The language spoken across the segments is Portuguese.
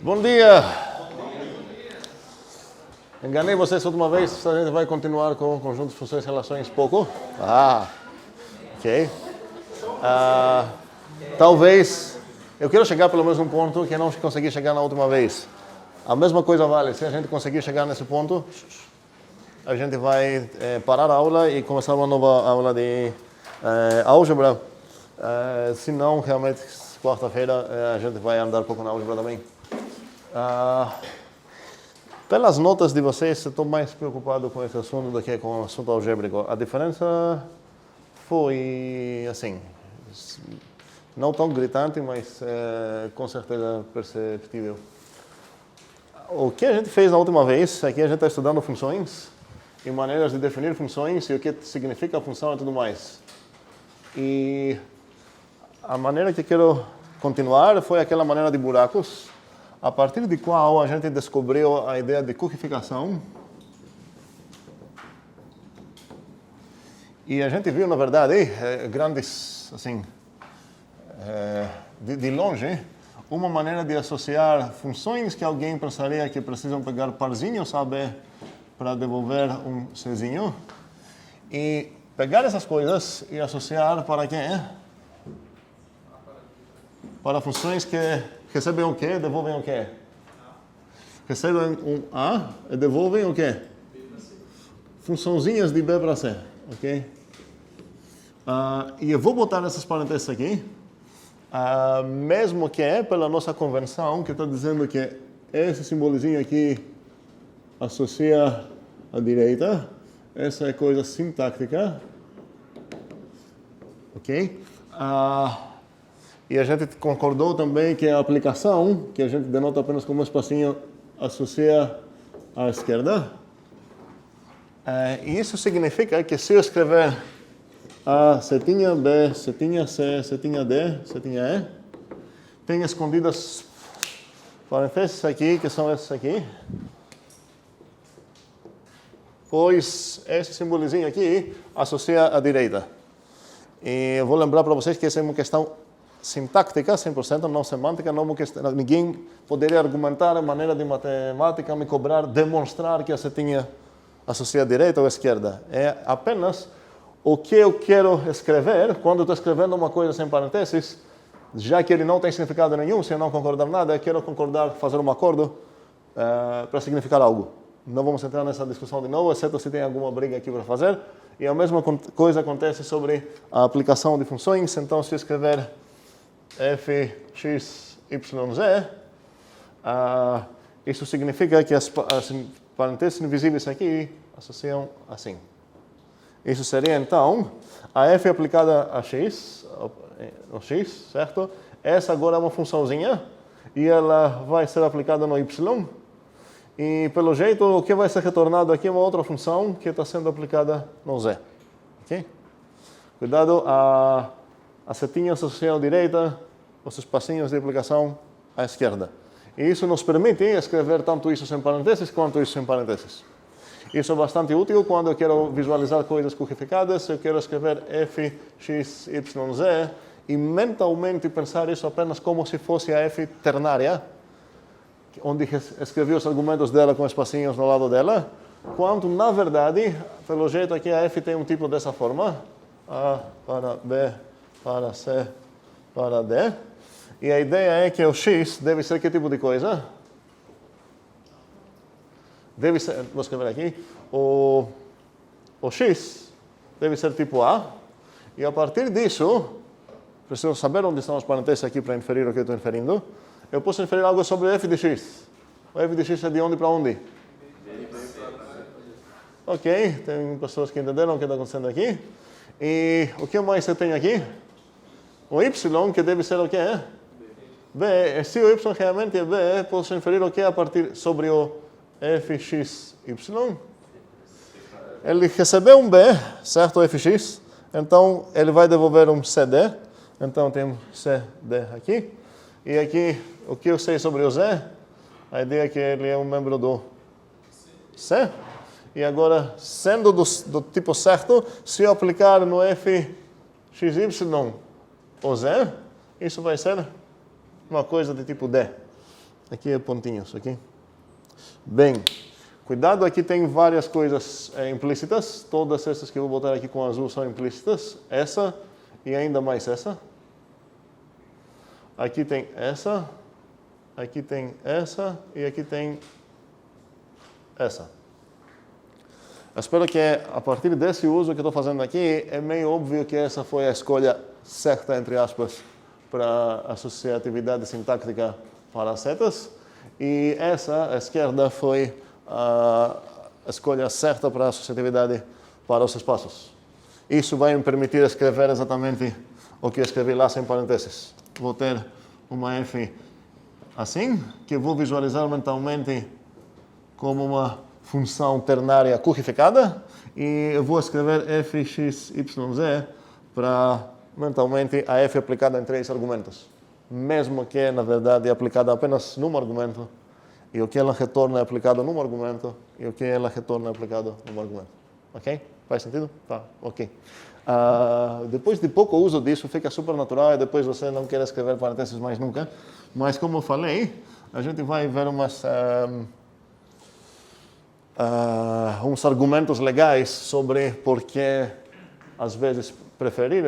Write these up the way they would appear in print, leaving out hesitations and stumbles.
Bom dia! Enganei vocês outra vez, a gente vai continuar com o conjunto de funções e relações pouco. Ok. Talvez, eu quero chegar pelo menos num ponto que eu não consegui chegar na última vez. A mesma coisa vale, se a gente conseguir chegar nesse ponto, a gente vai parar a aula e começar uma nova aula de álgebra. Se não, realmente, quarta-feira a gente vai andar um pouco na álgebra também. Pelas notas de vocês, eu estou mais preocupado com esse assunto do que com o assunto algébrico. A diferença foi, assim, não tão gritante, mas com certeza perceptível. O que a gente fez na última vez, aqui a gente está estudando funções e maneiras de definir funções e o que significa a função e tudo mais. E a maneira que quero continuar foi aquela maneira de buracos, a partir de qual a gente descobriu a ideia de cubificação. E a gente viu, na verdade, grandes, assim, de longe, uma maneira de associar funções que alguém pensaria que precisam pegar parzinhos A, B, para devolver um Czinho, e pegar essas coisas e associar para quê? Para funções que recebem o quê? Devolvem o quê? Recebem um A e devolvem o quê? Funçãozinhas de B para C. Ok? E eu vou botar essas parênteses aqui, mesmo que é pela nossa convenção, que está dizendo que esse simbolozinho aqui associa à direita. Essa é coisa sintática. Ok? E a gente concordou também que a aplicação, que a gente denota apenas como um espacinho, associa à esquerda. E isso significa que se eu escrever A, setinha B, setinha C, setinha D, setinha E, tem escondidas parênteses aqui, que são esses aqui. Pois esse simbolozinho aqui associa à direita. E eu vou lembrar para vocês que essa é uma questão sintática, 100%, não semântica, não questão, ninguém poderia argumentar a maneira de matemática, me cobrar, demonstrar que a setinha associa à direita ou à esquerda. É apenas o que eu quero escrever, quando eu estou escrevendo uma coisa sem parênteses, já que ele não tem significado nenhum, se eu não concordar nada, eu quero concordar, fazer um acordo para significar algo. Não vamos entrar nessa discussão de novo, exceto se tem alguma briga aqui para fazer. E a mesma coisa acontece sobre a aplicação de funções. Então, se eu escrever f, x, y, z, isso significa que as parênteses invisíveis aqui associam assim. Isso seria, então, a f aplicada a x, no x, certo? Essa agora é uma funçãozinha e ela vai ser aplicada no y. E, pelo jeito, o que vai ser retornado aqui é uma outra função que está sendo aplicada no z. Ok? Cuidado, a setinha associa à direita, os espacinhos de aplicação à esquerda. E isso nos permite escrever tanto isso sem parênteses quanto isso sem parênteses. Isso é bastante útil quando eu quero visualizar coisas cubificadas, eu quero escrever f, x, y, z e mentalmente pensar isso apenas como se fosse a f ternária, onde escrevi os argumentos dela com espacinhos no lado dela, quando, na verdade, pelo jeito aqui a f tem um tipo dessa forma, A para B, para C, para D, e a ideia é que o x deve ser que tipo de coisa? Deve ser, vou escrever aqui, o x deve ser tipo A, e a partir disso, preciso saber onde estão os parênteses aqui para inferir o que eu estou inferindo, eu posso inferir algo sobre f de x. O f de x é de onde para onde? Ok, tem pessoas que entenderam o que está acontecendo aqui. E o que mais eu tenho aqui? O y, que deve ser o que é? B. Se o y realmente é B, posso inferir o que a partir sobre o fxy. Ele recebeu um B, certo, o fx, então ele vai devolver um cd. Então temos cd aqui. E aqui, o que eu sei sobre o z? A ideia é que ele é um membro do C. E agora, sendo do tipo certo, se eu aplicar no fxy o z, isso vai ser uma coisa de tipo D. Aqui é pontinhos, aqui. Bem, cuidado, aqui tem várias coisas implícitas. Todas essas que eu vou botar aqui com azul são implícitas. Essa e ainda mais essa. Aqui tem essa. Aqui tem essa. E aqui tem essa. Eu espero que a partir desse uso que eu estou fazendo aqui, é meio óbvio que essa foi a escolha certa, entre aspas, para a associatividade sintática para as setas. E essa, a esquerda, foi a escolha certa para a associatividade para os espaços. Isso vai me permitir escrever exatamente o que eu escrevi lá sem parênteses. Vou ter uma f assim, que eu vou visualizar mentalmente como uma função ternária currificada, e eu vou escrever fxyz para, mentalmente, a f aplicada em 3 argumentos. Mesmo que, na verdade, é aplicada apenas num argumento, e o que ela retorna é aplicado num argumento, e o que ela retorna é aplicado num argumento. Ok? Faz sentido? Tá, ok. Depois de pouco uso disso, fica super natural, e depois você não quer escrever parênteses mais nunca. Mas, como eu falei, a gente vai ver uns argumentos legais sobre por que, às vezes, preferir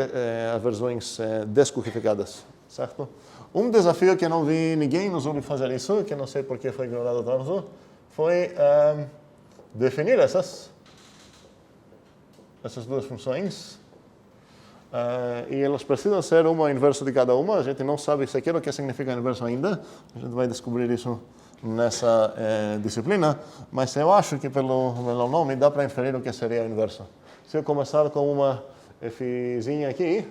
as versões descurrificadas, certo? Um desafio que eu não vi ninguém nos ouvir fazer isso, que não sei por que foi ignorado tanto, foi definir essas duas funções. E elas precisam ser uma inverso de cada uma. A gente não sabe sequer o que significa inverso ainda. A gente vai descobrir isso nessa disciplina. Mas eu acho que pelo nome dá para inferir o que seria o inverso. Se eu começar com uma fzinha aqui,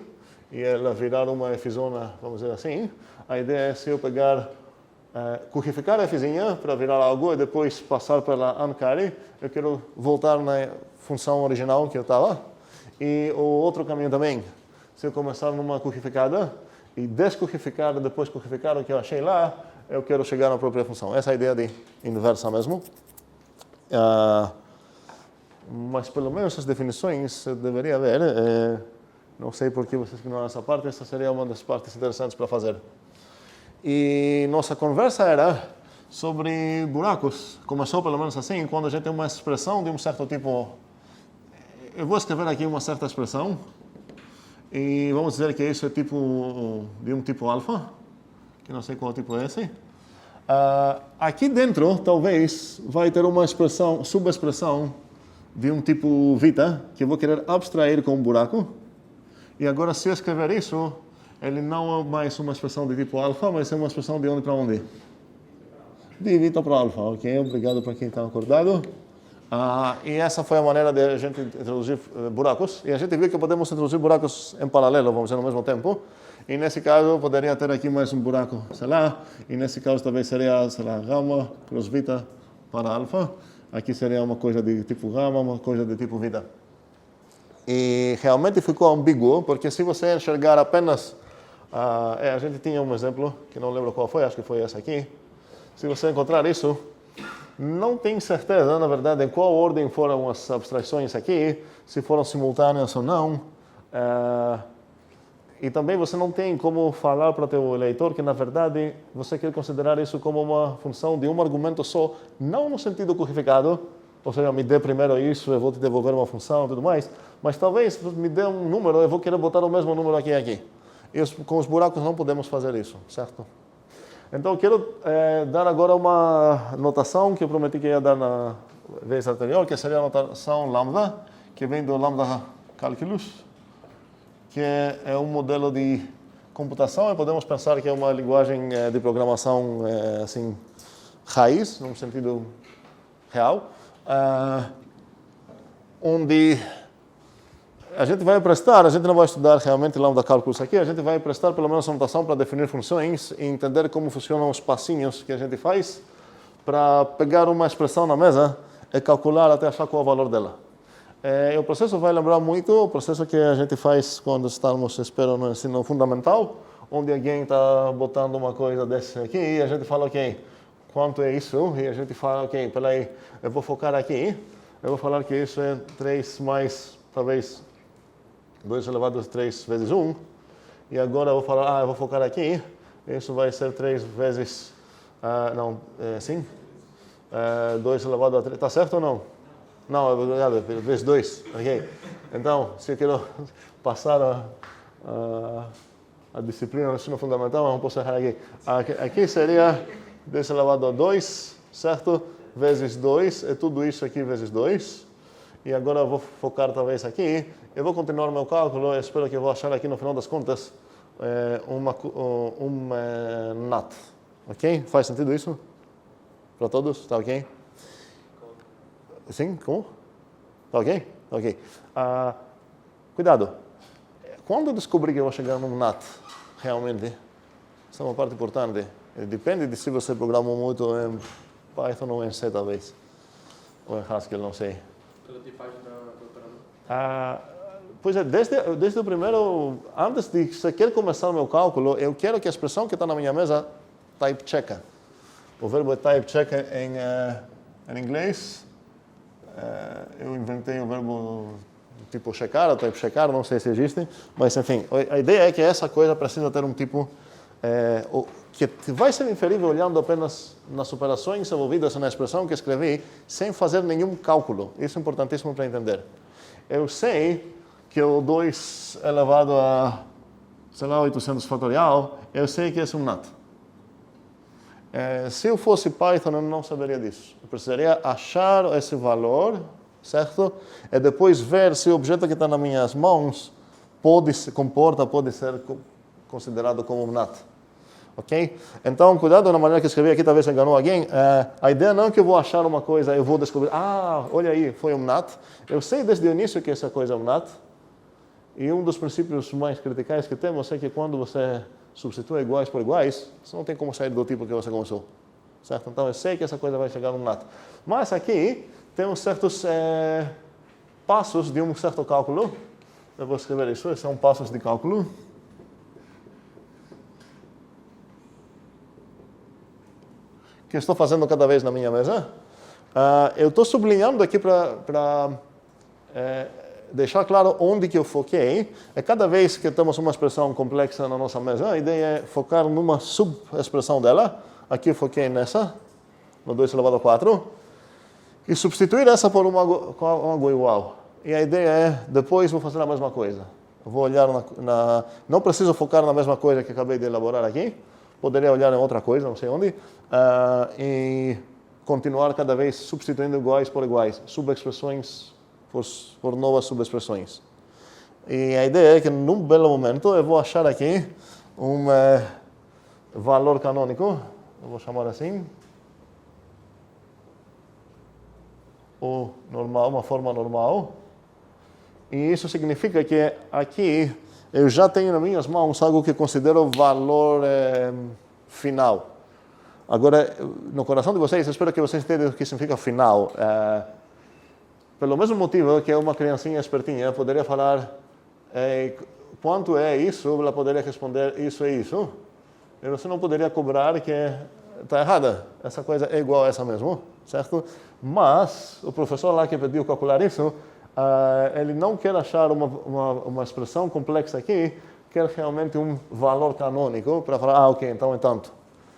e ela virar uma fzona, vamos dizer assim, a ideia é se eu pegar, currificar a fzinha para virar algo e depois passar pela uncarry, eu quero voltar na função original que eu estava. E o outro caminho também, se eu começar numa currificada e descurrificar e depois currificar o que eu achei lá, eu quero chegar na própria função. Essa é a ideia de inversa mesmo. Mas pelo menos as definições deveria haver. Não sei por que vocês ignoram essa parte, essa seria uma das partes interessantes para fazer. E nossa conversa era sobre buracos. Começou pelo menos assim, quando a gente tem uma expressão de um certo tipo. Eu vou escrever aqui uma certa expressão, e vamos dizer que isso é de um tipo alfa, que não sei qual tipo é esse. Aqui dentro, talvez, vai ter uma expressão, subexpressão de um tipo vita, que eu vou querer abstrair com um buraco. E agora, se eu escrever isso, ele não é mais uma expressão de tipo alfa, mas é uma expressão de onde para onde? De vita para alfa, ok? Obrigado para quem está acordado. E essa foi a maneira de a gente introduzir buracos. E a gente viu que podemos introduzir buracos em paralelo, vamos dizer, ao mesmo tempo. E nesse caso, poderia ter aqui mais um buraco, sei lá. E nesse caso, talvez seria, sei lá, gama plus vita para alfa. Aqui seria uma coisa de tipo gama, uma coisa de tipo vita. E realmente ficou ambíguo, porque se você enxergar apenas... a gente tinha um exemplo, que não lembro qual foi, acho que foi esse aqui. Se você encontrar isso, não tem certeza, na verdade, em qual ordem foram as abstrações aqui, se foram simultâneas ou não. E também você não tem como falar para o teu leitor que, na verdade, você quer considerar isso como uma função de um argumento só, não no sentido currificado, ou seja, me dê primeiro isso, eu vou te devolver uma função e tudo mais, mas talvez me dê um número, eu vou querer botar o mesmo número aqui e aqui. E com os buracos não podemos fazer isso, certo? Então, eu quero dar agora uma notação que eu prometi que ia dar na vez anterior, que seria a notação lambda, que vem do lambda calculus, que é um modelo de computação, e podemos pensar que é uma linguagem de programação assim, raiz, num sentido real, onde a gente não vai estudar realmente lambda calculus aqui, a gente vai prestar pelo menos uma notação para definir funções e entender como funcionam os passinhos que a gente faz para pegar uma expressão na mesa e calcular até achar qual é o valor dela. O processo vai lembrar muito o processo que a gente faz quando estamos, espero, no ensino fundamental, onde alguém está botando uma coisa dessa aqui e a gente fala, ok, quanto é isso? E a gente fala, ok, peraí, eu vou focar aqui, eu vou falar que isso é 3 mais, talvez, 2 elevado a 3 vezes 1. E agora eu vou falar, eu vou focar aqui, isso vai ser 3 vezes Não, sim? 2 elevado a 3. Está certo ou não? Não, obrigado, vezes 2. Ok. Então, se eu quero passar a disciplina no ensino fundamental, não posso errar aqui. Aqui seria 10 elevado a 2, certo? Vezes 2, é tudo isso aqui vezes 2. E agora eu vou focar talvez aqui. Eu vou continuar meu cálculo, eu espero que eu vou achar aqui no final das contas NAT. Ok? Faz sentido isso? Para todos? Está ok? Sim? Como? Está ok? Ok. Cuidado. Quando eu descobri que eu vou chegar num NAT, realmente, isso é uma parte importante. Depende de se você programa muito em Python ou em C, talvez. Ou em Haskell, não sei. Pela tipagem do operador? Pois é, desde o primeiro, antes de sequer começar o meu cálculo, eu quero que a expressão que está na minha mesa type checker. O verbo é type checker em inglês. Eu inventei o verbo tipo checar, ou type checar, não sei se existe, mas enfim, a ideia é que essa coisa precisa ter um tipo que vai ser inferível olhando apenas nas operações envolvidas na expressão que escrevi, sem fazer nenhum cálculo. Isso é importantíssimo para entender. Eu sei que o 2 elevado a, sei lá, 800 fatorial, eu sei que é um NAT. Se eu fosse Python, eu não saberia disso. Eu precisaria achar esse valor, certo? E depois ver se o objeto que está nas minhas mãos pode ser considerado como um NAT. Ok? Então, cuidado na maneira que escrevi aqui, talvez enganou alguém. A ideia não é que eu vou achar uma coisa, eu vou descobrir, olha aí, foi um NAT. Eu sei desde o início que essa coisa é um NAT. E um dos princípios mais criticais que temos é que quando você substitui iguais por iguais, você não tem como sair do tipo que você começou. Certo? Então, eu sei que essa coisa vai chegar num NAT. Mas aqui, temos certos passos de um certo cálculo. Eu vou escrever isso, esses são passos de cálculo. Que eu estou fazendo cada vez na minha mesa. Eu estou sublinhando aqui para deixar claro onde que eu foquei. Cada vez que temos uma expressão complexa na nossa mesa, a ideia é focar numa subexpressão dela. Aqui eu foquei nessa, no 2 elevado a 4. E substituir essa por algo igual. E a ideia é, depois vou fazer a mesma coisa. Eu vou olhar não preciso focar na mesma coisa que acabei de elaborar aqui. Poderia olhar em outra coisa, não sei onde. E continuar cada vez substituindo iguais por iguais. Subexpressões por novas subexpressões. E a ideia é que, num belo momento, eu vou achar aqui um valor canônico, eu vou chamar assim, ou normal, uma forma normal. E isso significa que aqui eu já tenho nas minhas mãos algo que considero valor final. Agora, no coração de vocês, eu espero que vocês entendam o que significa final. Pelo mesmo motivo que uma criancinha espertinha poderia falar quanto é isso, ela poderia responder isso é isso. E você não poderia cobrar que está errada. Essa coisa é igual a essa mesmo, certo? Mas o professor lá que pediu calcular isso, ele não quer achar uma expressão complexa aqui, quer realmente um valor canônico para falar, ok, então é tanto.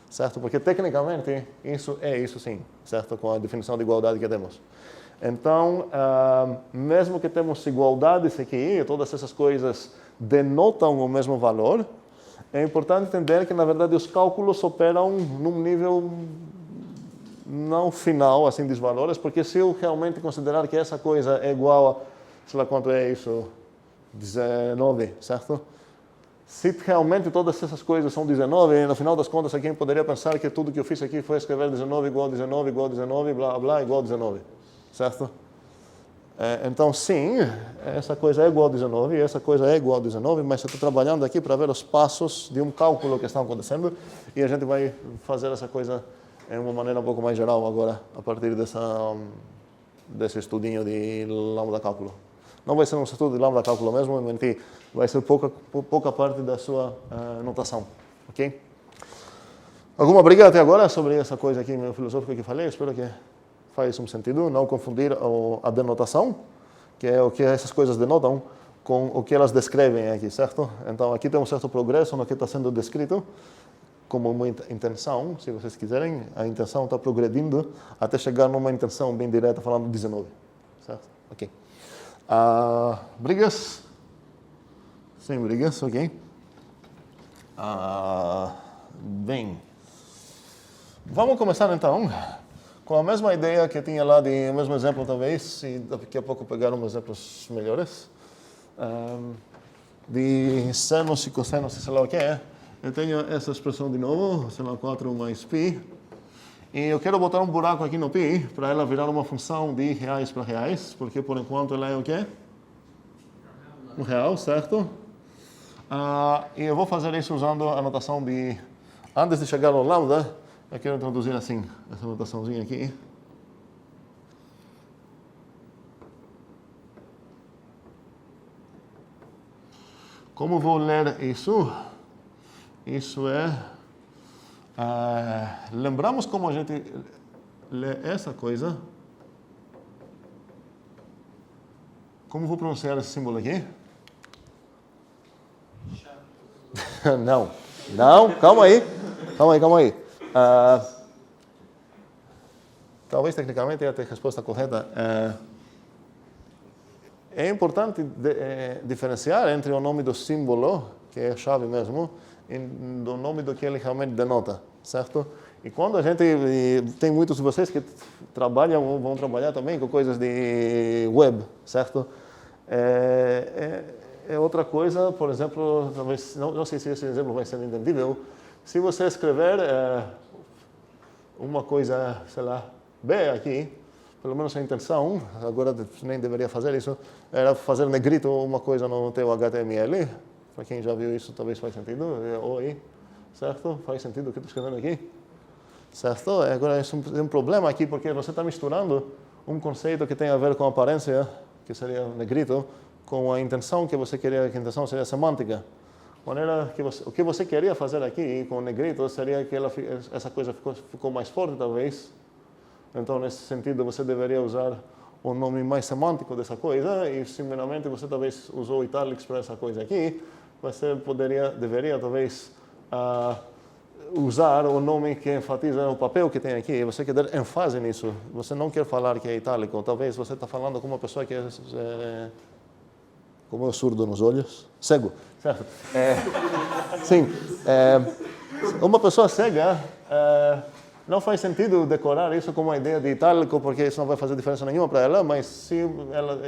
Certo? Porque tecnicamente isso é isso sim, certo? Com a definição de igualdade que temos. Então, mesmo que temos igualdades aqui, todas essas coisas denotam o mesmo valor, é importante entender que, na verdade, os cálculos operam num nível não final, assim, dos valores, porque se eu realmente considerar que essa coisa é igual a, sei lá quanto é isso, 19, certo? Se realmente todas essas coisas são 19, no final das contas, alguém poderia pensar que tudo que eu fiz aqui foi escrever 19 igual a 19, igual a 19, blá, blá, igual a 19. Certo? Então, sim, essa coisa é igual a 19, essa coisa é igual a 19, mas eu estou trabalhando aqui para ver os passos de um cálculo que está acontecendo e a gente vai fazer essa coisa em uma maneira um pouco mais geral agora, a partir desse estudinho de lambda cálculo. Não vai ser um estudo de lambda cálculo mesmo, vai ser pouca parte da sua notação, ok? Alguma briga até agora sobre essa coisa aqui meio filosófica que falei? Espero que faz um sentido, não confundir a denotação, que é o que essas coisas denotam, com o que elas descrevem aqui, certo? Então, aqui tem um certo progresso no que está sendo descrito, como uma intenção, se vocês quiserem, a intenção está progredindo até chegar numa intenção bem direta, falando 19. Certo? Ok. Brigas? Sem brigas, ok. Bem, vamos começar então com a mesma ideia que eu tinha lá, o mesmo exemplo talvez, e daqui a pouco pegar uns exemplos melhores. De senos e cossenos, sei lá o que é. Eu tenho essa expressão de novo, sei lá, 4 mais π. E eu quero botar um buraco aqui no π para ela virar uma função de reais para reais, porque por enquanto ela é o quê? Um real, certo? E eu vou fazer isso usando a notação de... Antes de chegar ao lambda, eu quero introduzir assim, essa notaçãozinha aqui. Como vou ler isso? Isso é... lembramos como a gente lê essa coisa? Como vou pronunciar esse símbolo aqui? Não, calma aí. Talvez tecnicamente a resposta correta. É importante diferenciar entre o nome do símbolo, que é a chave mesmo, e do nome do que ele realmente denota, certo? E quando a gente... Tem muitos de vocês que trabalham ou vão trabalhar também com coisas de web, certo? É outra coisa, por exemplo, talvez, não sei se esse exemplo vai ser entendível. Se você escrever uma coisa, sei lá, B aqui, pelo menos a intenção, agora nem deveria fazer isso, era fazer negrito uma coisa no teu HTML. Para quem já viu isso, talvez faz sentido. Oi, certo? Faz sentido o que eu estou escrevendo aqui? Certo? Agora, isso é um problema aqui, porque você está misturando um conceito que tem a ver com a aparência, que seria negrito, com a intenção que você queria, que a intenção seria semântica. O que você queria fazer aqui com o negrito seria que essa coisa ficou mais forte, talvez. Então, nesse sentido, você deveria usar o nome mais semântico dessa coisa, e similarmente você talvez usou italics para essa coisa aqui, você deveria talvez usar o nome que enfatiza o papel que tem aqui. Você quer dar ênfase nisso. Você não quer falar que é itálico. Talvez você está falando com uma pessoa que como é surdo nos olhos? Cego, certo? Sim. Uma pessoa cega, não faz sentido decorar isso como uma ideia de itálico, porque isso não vai fazer diferença nenhuma para ela, mas se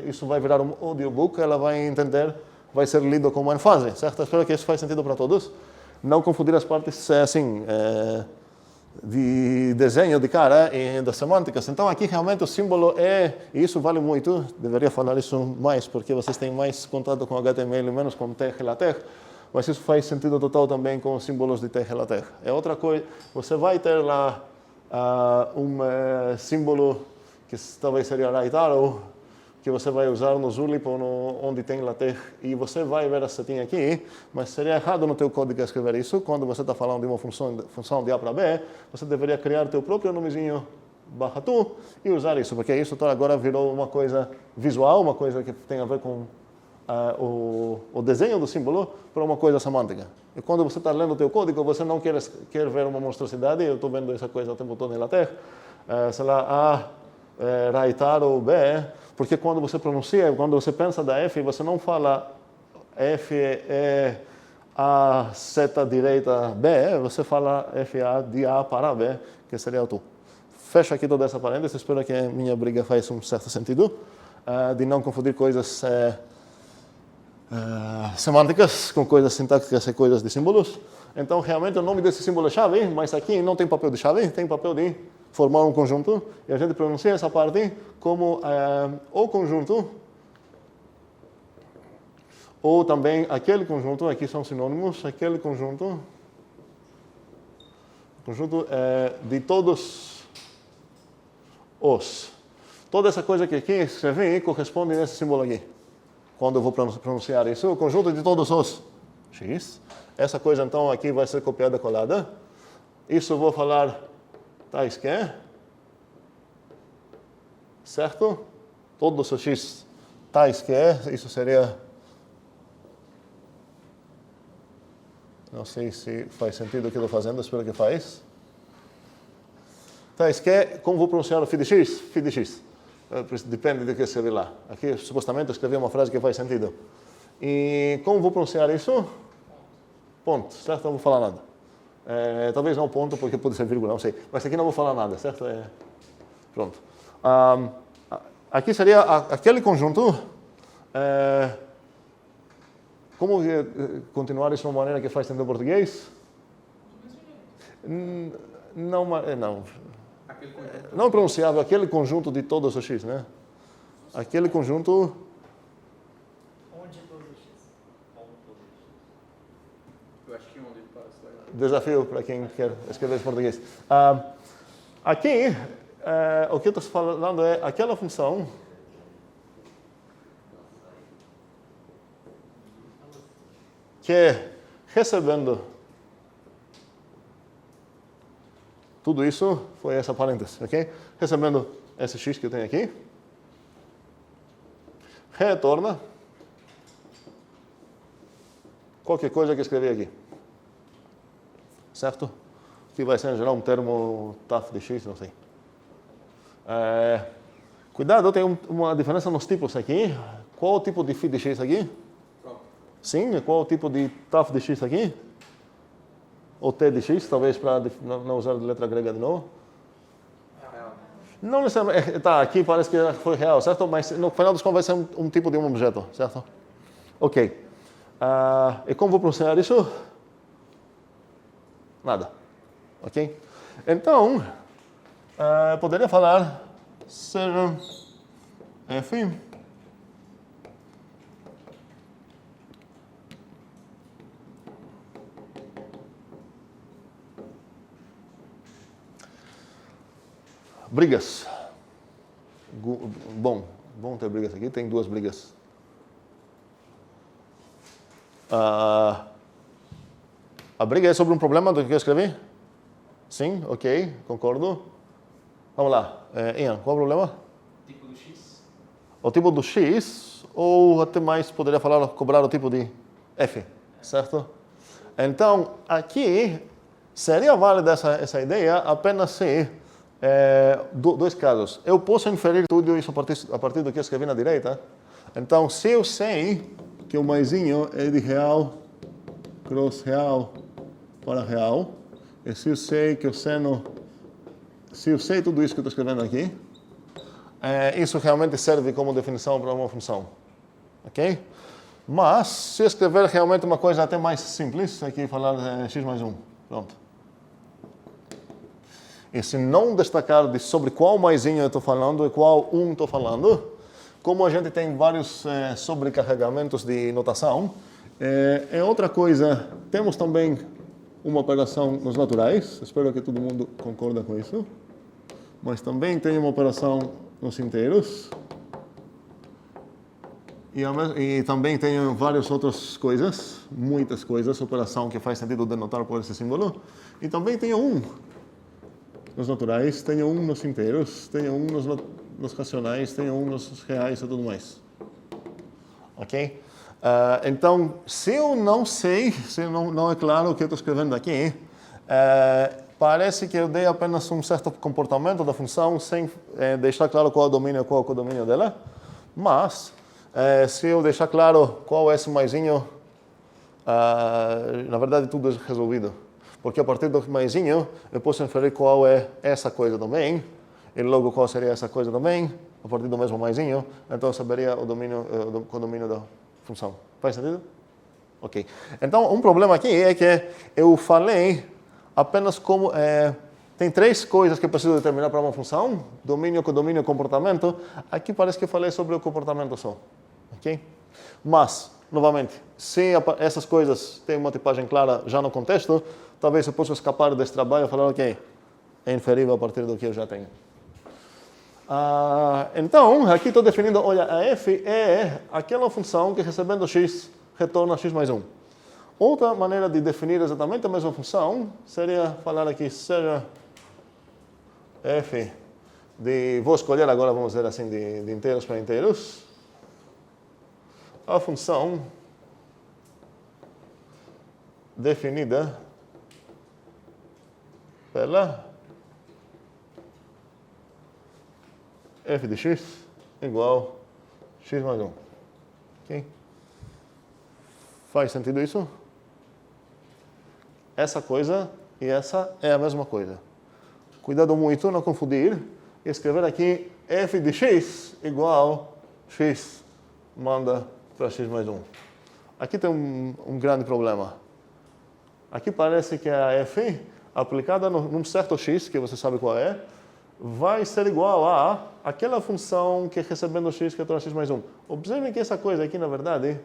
isso vai virar um audiobook, ela vai entender, vai ser lido como ênfase, certo? Espero que isso faz sentido para todos. Não confundir as partes, assim, de desenho de cara e das semânticas. Então, aqui realmente o símbolo e isso vale muito, deveria falar isso mais, porque vocês têm mais contato com HTML, menos com TEG e LaTeX, mas isso faz sentido total também com os símbolos de TEG e LaTeX. É outra coisa, você vai ter lá um símbolo que talvez seria Raitaro, que você vai usar no Zulip ou onde tem LaTeX, e você vai ver a setinha aqui, mas seria errado no teu código escrever isso. Quando você está falando de uma função de A para B, você deveria criar teu próprio nomezinho /tu e usar isso, porque isso agora virou uma coisa visual, uma coisa que tem a ver com o desenho do símbolo para uma coisa semântica. E quando você está lendo o teu código, você não quer ver uma monstruosidade. Eu estou vendo essa coisa o tempo todo em LaTeX, sei lá, Raitar ou B, porque quando você pronuncia, quando você pensa da F, você não fala F é a seta direita B, você fala FA de A para B, que seria o tu. Fecho aqui toda essa parêntese, espero que a minha briga faça um certo sentido, de não confundir coisas semânticas com coisas sintáticas e coisas de símbolos. Então, realmente, o nome desse símbolo é chave, mas aqui não tem papel de chave, tem papel de formar um conjunto, e a gente pronuncia essa parte como o conjunto, ou também aquele conjunto, aqui são sinônimos, aquele conjunto de todos os. Toda essa coisa que aqui escrevi corresponde nesse símbolo aqui. Quando eu vou pronunciar isso, o conjunto de todos os X. Essa coisa, então, aqui vai ser copiada e colada. Isso eu vou falar tais que, certo? Todos os X tais que, isso seria Não sei se faz sentido o que eu estou fazendo, espero que faz. Tá, como vou pronunciar o φ de x? Φ de x. Depende do que escrevi lá. Aqui, supostamente, eu escrevi uma frase que faz sentido. E como vou pronunciar isso? Ponto, certo? Não vou falar nada. Talvez não ponto, porque pode ser vírgula, não sei. Mas aqui não vou falar nada, certo? Pronto. Aqui seria aquele conjunto. Como continuar isso de uma maneira que faz sentido em português? Não pronunciável, aquele conjunto de todos os x, né? Aquele conjunto... Onde todos os x? Eu acho que onde parece legal. Desafio para quem quer escrever em português. Aqui, o que eu estou falando é aquela função que, recebendo tudo isso, foi essa parêntese, ok? Recebendo esse x que eu tenho aqui, retorna qualquer coisa que escrevi aqui. Certo? Que vai ser, em geral, um termo taf de x, não sei. Cuidado, tem uma diferença nos tipos aqui. Qual o tipo de φ de x aqui? Sim, qual o tipo de taf de x aqui? Ou t de x, talvez para não usar a letra grega de novo. Não necessariamente, aqui parece que foi real, certo? Mas no final dos contos vai ser um tipo de um objeto, certo? Ok. E como vou pronunciar isso? Nada. Ok? Então, poderia falar seja f brigas. Bom ter brigas aqui. Tem duas brigas. A briga é sobre um problema do que eu escrevi? Sim, ok, concordo. Vamos lá. Ian, qual é o problema? Tipo do x. O tipo do x, ou até mais poderia falar, cobrar o tipo de f, certo? Então, aqui seria válida essa ideia apenas se dois casos. Eu posso inferir tudo isso a partir do que eu escrevi na direita. Então, se eu sei que o maisinho é de real, cross real para real, e se eu sei que o seno, se eu sei tudo isso que eu estou escrevendo aqui, isso realmente serve como definição para uma função. Ok? Mas, se eu escrever realmente uma coisa até mais simples, aqui falar x mais 1. Pronto. E se não destacar sobre qual maisinho eu estou falando e qual estou falando, como a gente tem vários sobrecarregamentos de notação, é outra coisa. Temos também uma operação nos naturais, espero que todo mundo concorda com isso, mas também tem uma operação nos inteiros, e também tem várias outras coisas, muitas coisas, operação que faz sentido denotar por esse símbolo, e também tem nos naturais, tenho um nos inteiros, tenho um nos racionais, tenho um nos reais e tudo mais. Ok? Então, se eu não sei, se não é claro o que eu estou escrevendo aqui, parece que eu dei apenas um certo comportamento da função sem deixar claro qual é o domínio e qual é o codomínio dela. Mas, se eu deixar claro qual é esse maisinho, na verdade tudo é resolvido. Porque a partir do maisinho, eu posso inferir qual é essa coisa também, e logo qual seria essa coisa também, a partir do mesmo maisinho, então eu saberia o codomínio da função. Faz sentido? Ok. Então, um problema aqui é que eu falei apenas como... tem três coisas que eu preciso determinar para uma função: domínio, codomínio e comportamento. Aqui parece que eu falei sobre o comportamento só. Ok? Mas, novamente, se essas coisas têm uma tipagem clara já no contexto, talvez eu possa escapar desse trabalho e falar, ok, é inferível a partir do que eu já tenho. Então, aqui estou definindo, olha, a f é aquela função que recebendo x, retorna x mais 1. Outra maneira de definir exatamente a mesma função seria falar aqui, seja f vou escolher agora, vamos dizer assim, de inteiros para inteiros, a função definida pela f de x igual x mais 1. Ok? Faz sentido isso? Essa coisa e essa é a mesma coisa. Cuidado muito não confundir e escrever aqui f de x igual x manda para x mais 1. Aqui tem um grande problema. Aqui parece que a f aplicada num certo x, que você sabe qual é, vai ser igual a aquela função que recebendo x que é x mais 1. Observem que essa coisa aqui, na verdade,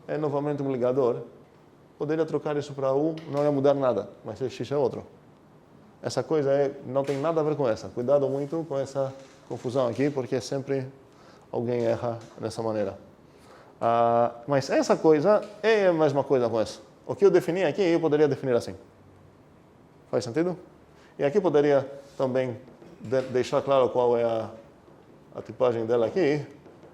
é novamente um ligador. Poderia trocar isso para 1, não ia mudar nada, mas esse x é outro. Essa coisa não tem nada a ver com essa. Cuidado muito com essa confusão aqui, porque sempre alguém erra dessa maneira. Mas essa coisa é a mesma coisa com essa. O que eu defini aqui, eu poderia definir assim. Faz sentido? E aqui poderia também deixar claro qual é a tipagem dela aqui,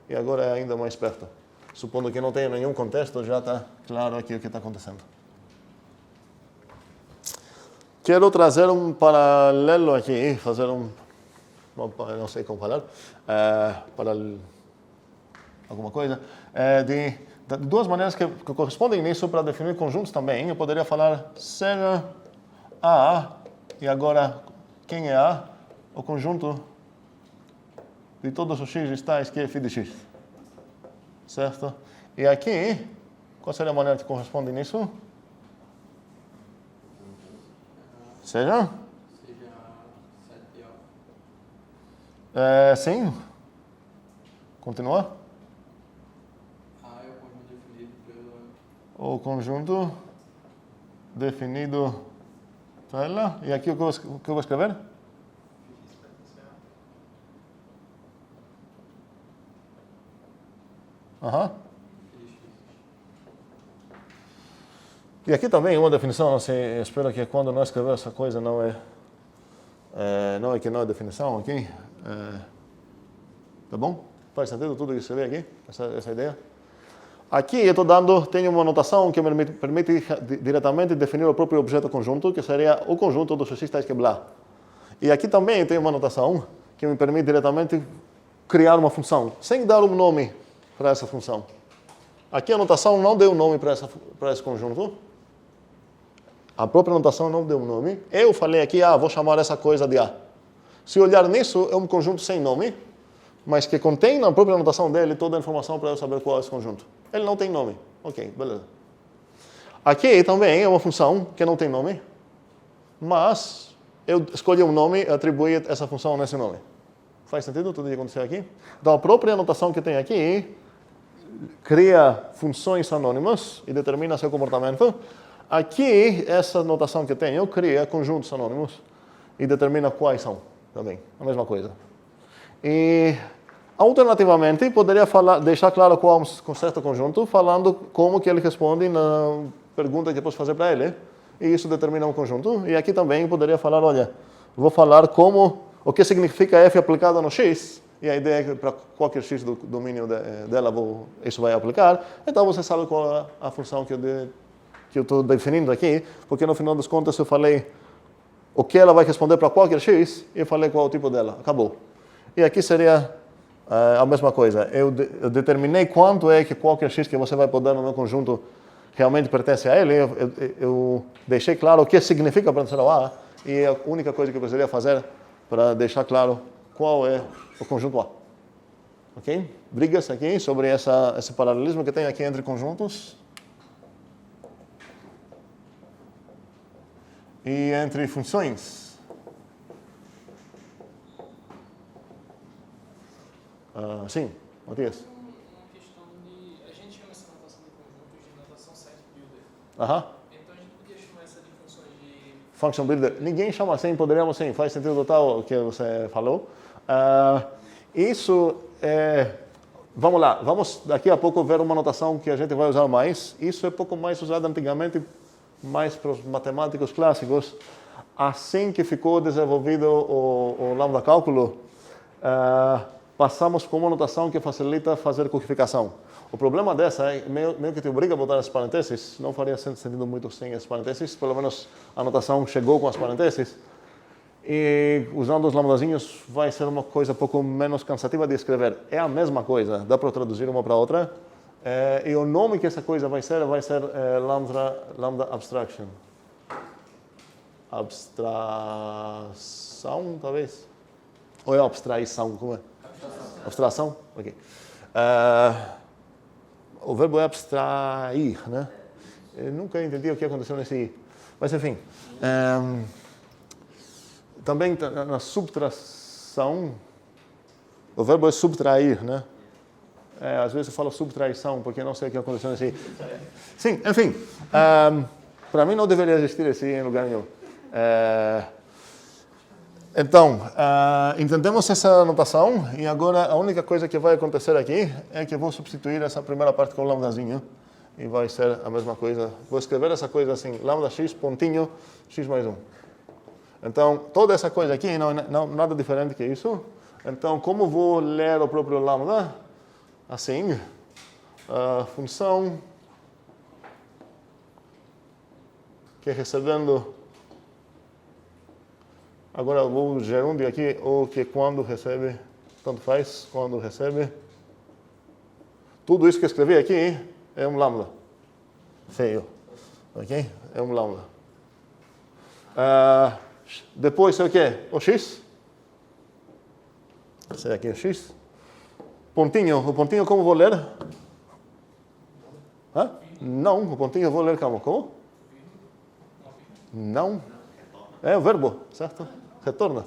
e agora é ainda mais perto. Supondo que não tenha nenhum contexto, já está claro aqui o que está acontecendo. Quero trazer um paralelo aqui, fazer não sei como falar, alguma coisa, de duas maneiras que correspondem nisso para definir conjuntos também. Eu poderia falar seja A, e agora quem é A? O conjunto de todos os x tais que é f de x. Certo? E aqui, qual seria a maneira que corresponde nisso? Seja? Seja 7 Sim. Continua? A é o conjunto definido pela... O conjunto definido pela... E aqui o que eu vou escrever? Aham. E aqui também uma definição, assim, espero que quando nós escrever essa coisa não é que não é definição, ok? Tá bom? Faz sentido tudo que escrevi aqui? Essa ideia? Aqui eu tenho uma notação que me permite diretamente definir o próprio objeto conjunto, que seria o conjunto dos x tais que blá. E aqui também tem uma notação que me permite diretamente criar uma função, sem dar um nome para essa função. Aqui a notação não deu um nome para esse conjunto. A própria notação não deu um nome. Eu falei aqui, vou chamar essa coisa de A. Se olhar nisso, é um conjunto sem nome, mas que contém na própria notação dele toda a informação para eu saber qual é esse conjunto. Ele não tem nome. Ok, beleza. Aqui também é uma função que não tem nome, mas eu escolhi um nome e atribuí essa função nesse nome. Faz sentido tudo o que aconteceu aqui? Então a própria notação que tem aqui cria funções anônimas e determina seu comportamento. Aqui, essa notação que tenho cria conjuntos anônimos e determina quais são também. A mesma coisa. E, alternativamente, poderia deixar claro qual é um certo conjunto, falando como que ele responde na pergunta que eu posso fazer para ele. E isso determina um conjunto. E aqui também poderia falar, olha, vou falar o que significa f aplicado no x. E a ideia é que para qualquer x do domínio dela, isso vai aplicar. Então você sabe qual é a função que eu estou definindo aqui, porque no final das contas eu falei o que ela vai responder para qualquer x e eu falei qual é o tipo dela. Acabou. E aqui seria a mesma coisa. Eu determinei quanto é que qualquer x que você vai poder no meu conjunto realmente pertence a ele. Eu deixei claro o que significa pertencer ao A e a única coisa que eu precisaria fazer para deixar claro qual é o conjunto A. Ok? Brigas aqui sobre esse paralelismo que tem aqui entre conjuntos e entre funções. Sim, Matias. Uma questão de... A gente chama essa notação de conjuntos de notação set builder. Aham. Então a gente podia chamar essa de funções de... Function builder. Ninguém chama assim, poderíamos sim. Faz sentido total o que você falou. Isso é... Vamos lá, vamos daqui a pouco ver uma notação que a gente vai usar mais. Isso é pouco mais usado antigamente, mais para os matemáticos clássicos. Assim que ficou desenvolvido o lambda cálculo, passamos com uma notação que facilita fazer codificação. O problema dessa é meio que te obriga a botar as parênteses, não faria sentido muito sem as parênteses, pelo menos a notação chegou com as parênteses, e usando os lambdazinhos vai ser uma coisa um pouco menos cansativa de escrever. É a mesma coisa, dá para traduzir uma para outra, e o nome que essa coisa vai ser lambda abstraction. Abstração, talvez? Ou é abstraição? Como é? Abstração? Ok. O verbo é abstrair, né? Eu nunca entendi o que aconteceu nesse I. Mas, enfim. Também na subtração, o verbo é subtrair, né? Às vezes eu falo subtraição, porque não sei o que aconteceu nesse I. Sim, enfim. Para mim não deveria existir esse I em lugar nenhum. Então, entendemos essa notação e agora a única coisa que vai acontecer aqui é que eu vou substituir essa primeira parte com lambdazinho e vai ser a mesma coisa. Vou escrever essa coisa assim, lambda x, pontinho, x mais 1. Então, toda essa coisa aqui não é nada diferente que isso. Então, como vou ler o próprio lambda? Assim, a função que recebendo... Agora eu vou gerúndio aqui, ou que quando recebe, tanto faz, quando recebe. Tudo isso que eu escrevi aqui é um lambda. Feio. Ok? É um lambda. Depois é o quê? O x. Esse aqui é o x. Pontinho. O pontinho como vou ler? Não, o pontinho eu vou ler como? Não. É o verbo, certo? Retorna.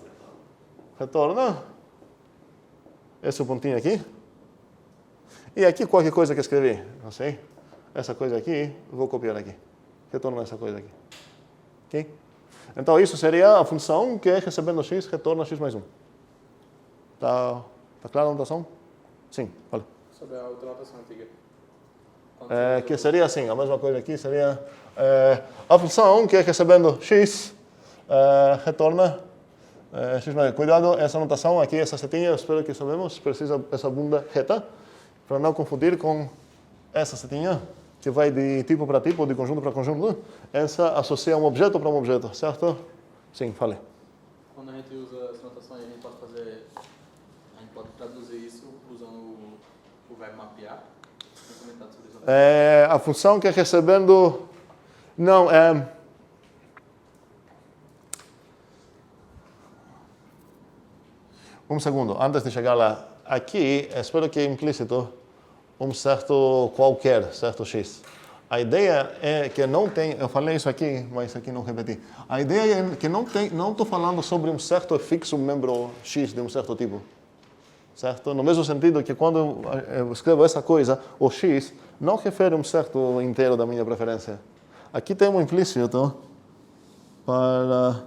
Retorna. Esse é o pontinho aqui. E aqui qualquer coisa que eu escrevi, não sei. Essa coisa aqui, eu vou copiar aqui. Retorna essa coisa aqui. Ok? Então isso seria a função que recebendo x, retorna x mais 1. Tá clara a notação? Sim, vale. Sobre a outra notação antiga. Que seria assim, a mesma coisa aqui seria a função que recebendo x, retorna x mais 1. Cuidado, essa notação aqui, essa setinha, eu espero que sabemos, precisa essa bunda reta, para não confundir com essa setinha, que vai de tipo para tipo, de conjunto para conjunto. Essa associa um objeto para um objeto, certo? Sim, fale. Quando a gente usa essa notação, a gente pode traduzir isso usando o verbo mapear. Tem comentado sobre isso? A função que é recebendo... Não, um segundo, antes de chegar lá. Aqui, espero que é implícito um certo qualquer, certo x. A ideia é que não tem... Eu falei isso aqui, mas aqui não repeti. A ideia é que não estou falando sobre um certo fixo membro x de um certo tipo. Certo? No mesmo sentido que quando eu escrevo essa coisa, o x não refere um certo inteiro da minha preferência. Aqui tem um implícito para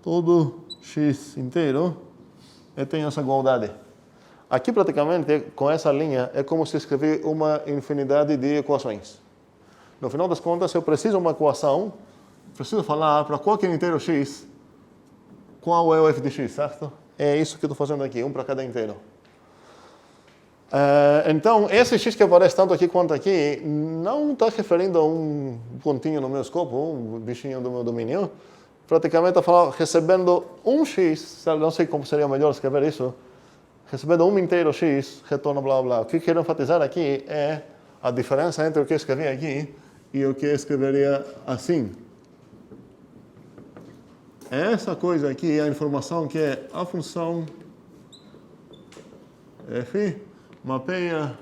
todo x inteiro e tem essa igualdade. Aqui, praticamente, com essa linha, é como se escrever uma infinidade de equações. No final das contas, eu preciso de uma equação, preciso falar para qualquer inteiro x qual é o f de x, certo? É isso que eu estou fazendo aqui, um para cada inteiro. Então, esse x que aparece tanto aqui quanto aqui não está referindo a um pontinho no meu escopo, um bichinho do meu domínio. Praticamente está recebendo um x, não sei como seria melhor escrever isso, recebendo um inteiro x, retorna blá blá. O que quero enfatizar aqui é a diferença entre o que eu escrevi aqui e o que eu escreveria assim. Essa coisa aqui é a informação que é a função f mapeia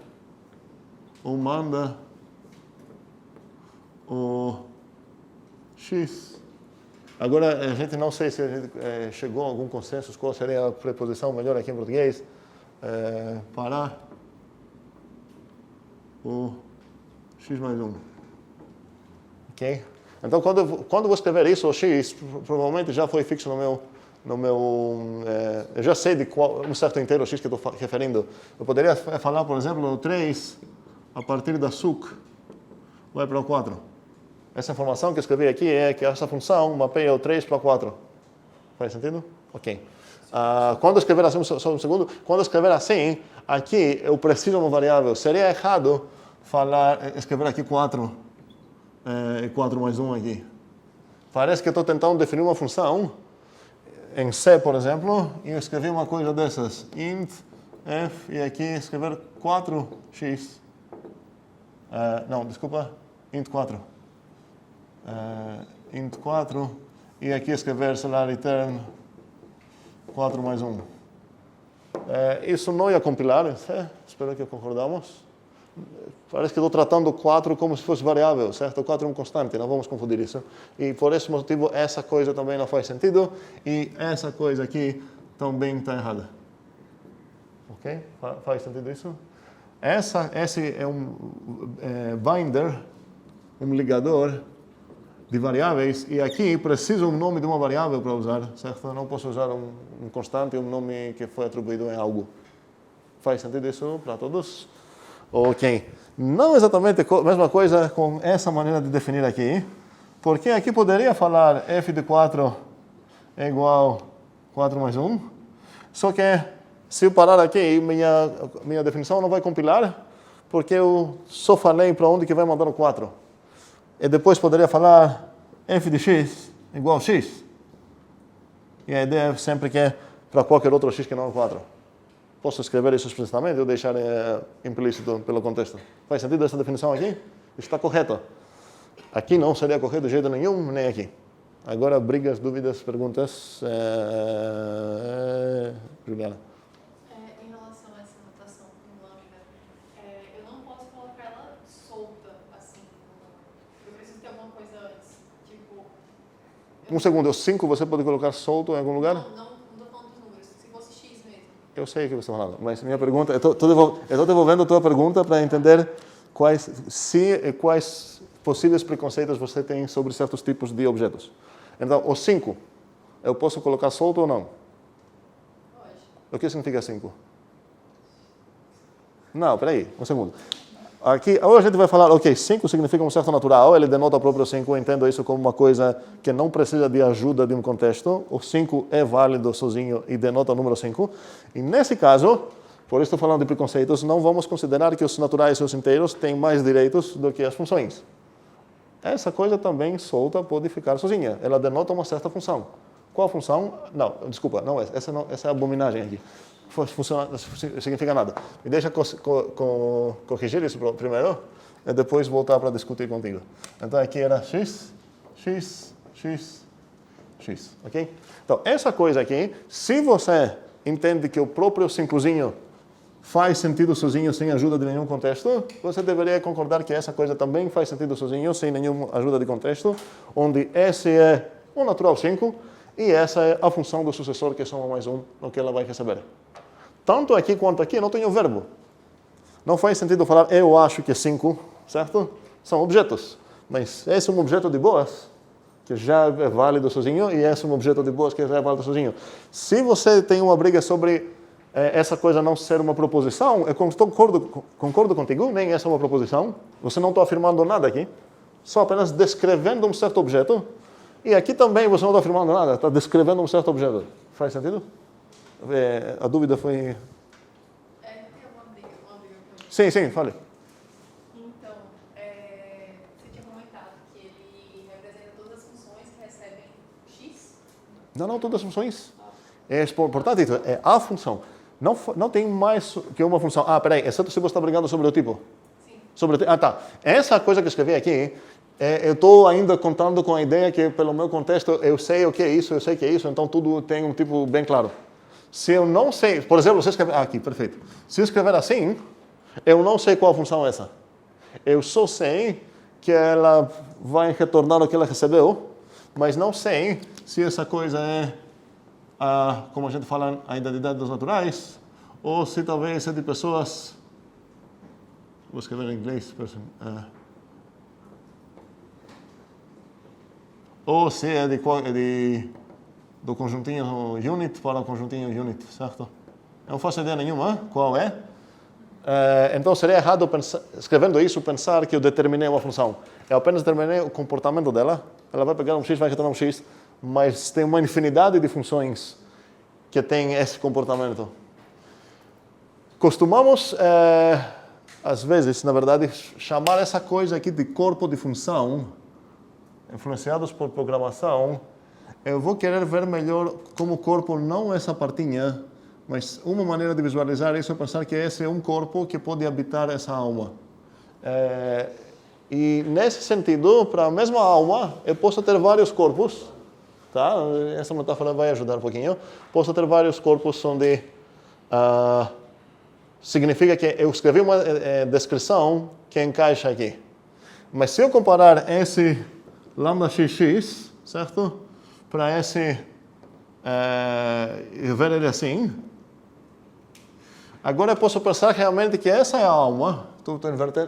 ou manda o x. Agora, a gente não sei se a gente chegou a algum consenso, qual seria a preposição melhor aqui em português, para o x mais 1. Ok? Então, quando vou escrever isso, o x provavelmente já foi fixo no meu eu já sei de qual um certo inteiro x que eu estou referindo. Eu poderia falar, por exemplo, o 3 a partir da suc vai para o 4. Essa informação que eu escrevi aqui é que essa função mapeia o 3 para o 4. Faz sentido? Ok. Quando escrever assim, só um segundo, quando escrever assim, aqui eu preciso de uma variável. Seria errado escrever aqui 4 e 4 mais 1 aqui. Parece que eu estou tentando definir uma função em C, por exemplo, e eu escrevi uma coisa dessas. Int f e aqui escrever 4x. Não, desculpa, int 4. Int 4 e aqui escrever, sei lá, return 4 mais 1. Isso não ia compilar, espero que concordamos. Parece que estou tratando 4 como se fosse variável, certo? 4 é um constante, não vamos confundir isso. E por esse motivo, essa coisa também não faz sentido. E essa coisa aqui também está errada. Ok? Faz sentido isso? Esse é um binder, um ligador de variáveis. E aqui preciso um nome de uma variável para usar, certo? Eu não posso usar um constante, um nome que foi atribuído em algo. Faz sentido isso para todos? Ok. Não exatamente a mesma coisa com essa maneira de definir aqui, porque aqui poderia falar f de 4 é igual a 4 mais 1, só que se eu parar aqui, minha definição não vai compilar, porque eu só falei para onde que vai mandar o 4. E depois poderia falar f de x é igual a x. E a ideia é sempre que é para qualquer outro x que não é 4. Posso escrever isso explicitamente ou deixar implícito pelo contexto? Faz sentido essa definição aqui? Está correto. Aqui não seria correto de jeito nenhum, nem aqui. Agora, brigas, dúvidas, perguntas. Juliana. Em relação a essa notação com lambda, eu não posso colocar ela solta, assim. Eu preciso ter alguma coisa antes. Tipo... Um segundo, o 5 você pode colocar solto em algum lugar? Não estou falando dos números. Se fosse x mesmo. Eu sei o que você está falando, mas minha pergunta... Eu estou devolvendo a tua pergunta para entender quais possíveis preconceitos você tem sobre certos tipos de objetos. Então, o 5, eu posso colocar solto ou não? Pode. O que significa 5? Não, peraí, um segundo. Aqui, hoje a gente vai falar, ok, 5 significa um certo natural, ele denota o próprio 5, eu entendo isso como uma coisa que não precisa de ajuda de um contexto. O 5 é válido sozinho e denota o número 5. E nesse caso, por isso estou falando de preconceitos, não vamos considerar que os naturais e os inteiros têm mais direitos do que as funções. Essa coisa também solta pode ficar sozinha, ela denota uma certa função. Qual função? Não, desculpa, não é, essa é a abominagem aqui. Significa nada. Me deixa corrigir isso primeiro e depois voltar para discutir contigo. Então aqui era x, x, x, x, ok? Então essa coisa aqui, se você entende que o próprio 5zinho faz sentido sozinho sem ajuda de nenhum contexto, você deveria concordar que essa coisa também faz sentido sozinho sem nenhuma ajuda de contexto, onde esse é o natural 5 e essa é a função do sucessor que soma mais 1 no que ela vai receber. Tanto aqui quanto aqui, não tenho verbo. Não faz sentido falar eu acho que 5, certo? São objetos. Mas esse é um objeto de boas, que já é válido sozinho, e esse é um objeto de boas que já é válido sozinho. Se você tem uma briga sobre essa coisa não ser uma proposição, eu concordo contigo, nem essa é uma proposição. Você não está afirmando nada aqui, só apenas descrevendo um certo objeto. E aqui também você não está afirmando nada, está descrevendo um certo objeto. Faz sentido? A dúvida foi... Tem uma briga com Sim, fale. Então, você tinha comentado que ele representa todas as funções que recebem x? Não, todas as funções. Portanto, é a função. Não tem mais que uma função. Peraí, exceto se você está brigando sobre o tipo. Sim. Tá. Essa coisa que eu escrevi aqui, eu estou ainda contando com a ideia que, pelo meu contexto, eu sei o que é isso, eu sei que é isso, então tudo tem um tipo bem claro. Se eu não sei, por exemplo, você escrever... aqui, perfeito. Se eu escrever assim, eu não sei qual função é essa. Eu só sei que ela vai retornar o que ela recebeu, mas não sei se essa coisa é, como a gente fala, a identidade dos naturais, ou se talvez é de pessoas... Vou escrever em inglês. Ou se é do conjuntinho unit para o conjuntinho unit, certo? Eu não faço ideia nenhuma qual é. Então seria errado, escrevendo isso, pensar que eu determinei uma função. Eu apenas determinei o comportamento dela. Ela vai pegar um x, vai retornar um x, mas tem uma infinidade de funções que tem esse comportamento. Costumamos, às vezes, na verdade, chamar essa coisa aqui de corpo de função, influenciados por programação. Eu vou querer ver melhor como o corpo não essa partinha, mas uma maneira de visualizar isso é pensar que esse é um corpo que pode habitar essa alma. E nesse sentido, para a mesma alma, eu posso ter vários corpos, tá? Essa metáfora vai ajudar um pouquinho. Posso ter vários corpos onde significa que eu escrevi uma descrição que encaixa aqui. Mas se eu comparar esse lambda xx, certo? Para esse, ver ele assim, agora eu posso pensar realmente que essa é a alma, estou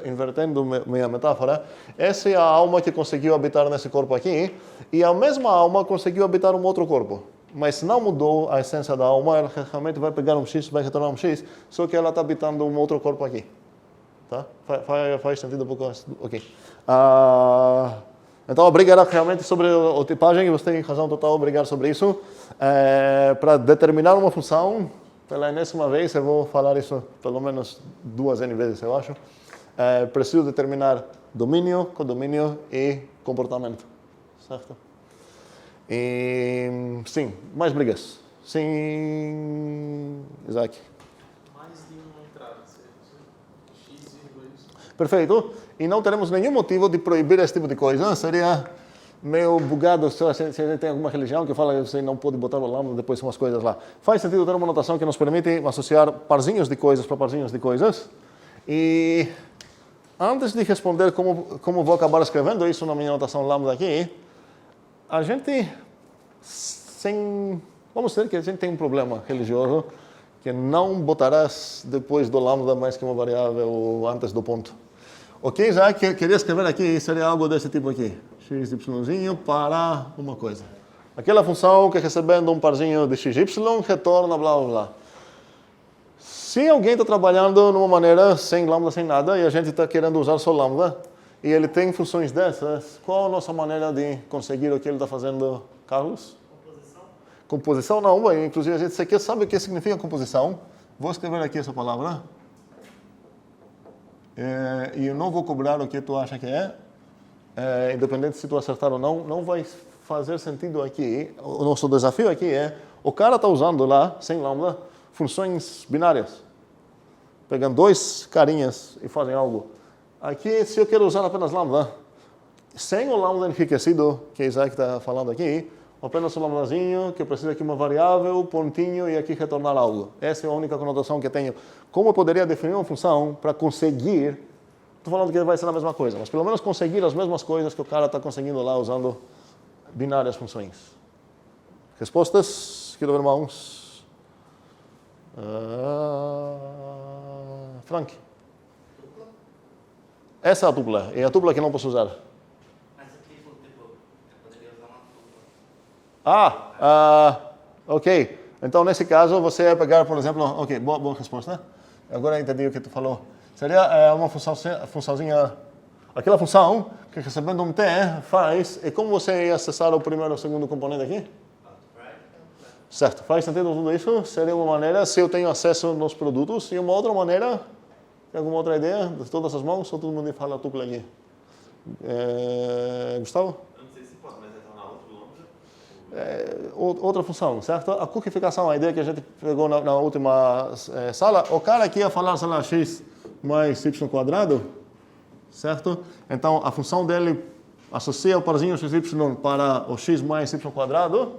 invertendo minha metáfora, essa é a alma que conseguiu habitar nesse corpo aqui, e a mesma alma conseguiu habitar um outro corpo. Mas não mudou a essência da alma, ela realmente vai pegar um X, vai retornar um X, só que ela está habitando um outro corpo aqui. Tá? Faz sentido um pouco? Ok. Então, obrigado realmente sobre a tipagem, você tem razão total, obrigado sobre isso. Para determinar uma função, pela enésima vez, eu vou falar isso pelo menos 2N vezes, eu acho. Preciso determinar domínio, codomínio e comportamento. Certo? E, sim, mais brigas. Sim, Isaac. Mais de uma entrada, X e 2. Perfeito. E não teremos nenhum motivo de proibir esse tipo de coisa. Seria meio bugado se a gente tem alguma religião que fala que você não pode botar o lambda depois umas coisas lá. Faz sentido ter uma notação que nos permite associar parzinhos de coisas para parzinhos de coisas. E antes de responder como vou acabar escrevendo isso na minha notação lambda aqui, a gente, vamos dizer que a gente tem um problema religioso que não botarás depois do lambda mais que uma variável antes do ponto. O que já queria escrever aqui seria algo desse tipo aqui. XYzinho para uma coisa. Aquela função que recebendo um parzinho de XY retorna blá blá blá. Se alguém está trabalhando numa maneira sem lambda, sem nada, e a gente está querendo usar só lambda, e ele tem funções dessas, qual a nossa maneira de conseguir o que ele está fazendo, Carlos? Composição? Composição não, inclusive a gente aqui sabe o que significa composição. Vou escrever aqui essa palavra. E eu não vou cobrar o que tu acha que é. Independente se tu acertar ou não, não vai fazer sentido aqui. O nosso desafio aqui é, o cara está usando lá, sem lambda, funções binárias. Pegam dois carinhas e fazem algo. Aqui, se eu quero usar apenas lambda, sem o lambda enriquecido, que Isaac está falando aqui, apenas o lambdazinho, que eu preciso aqui uma variável, pontinho e aqui retornar algo. Essa é a única conotação que tenho. Como eu poderia definir uma função para conseguir, estou falando que vai ser a mesma coisa, mas pelo menos conseguir as mesmas coisas que o cara está conseguindo lá usando binárias funções. Respostas? Quero ver mãos. Frank. Essa é a tupla, é a tupla que não posso usar. Mas aqui, tipo, eu poderia usar uma tupla. Ok. Então, nesse caso, você vai pegar, por exemplo... Ok, boa resposta. Agora entendi o que tu falou. Seria uma funçãozinha... Aquela função que recebendo um T faz... E como você ia acessar o primeiro e o segundo componente aqui? Certo. Faz sentido tudo isso? Seria uma maneira, se eu tenho acesso nos produtos, e uma outra maneira... Tem alguma outra ideia de todas as mãos? Ou todo mundo fala tupla aqui? Gustavo? Eu não sei se pode, mas retornar outro lambda? Outra função, certo? A cookificação, a ideia que a gente pegou na última sala, o cara aqui ia falar, sei lá, x mais y quadrado, certo? Então, a função dele associa o parzinho xy para o x mais y quadrado.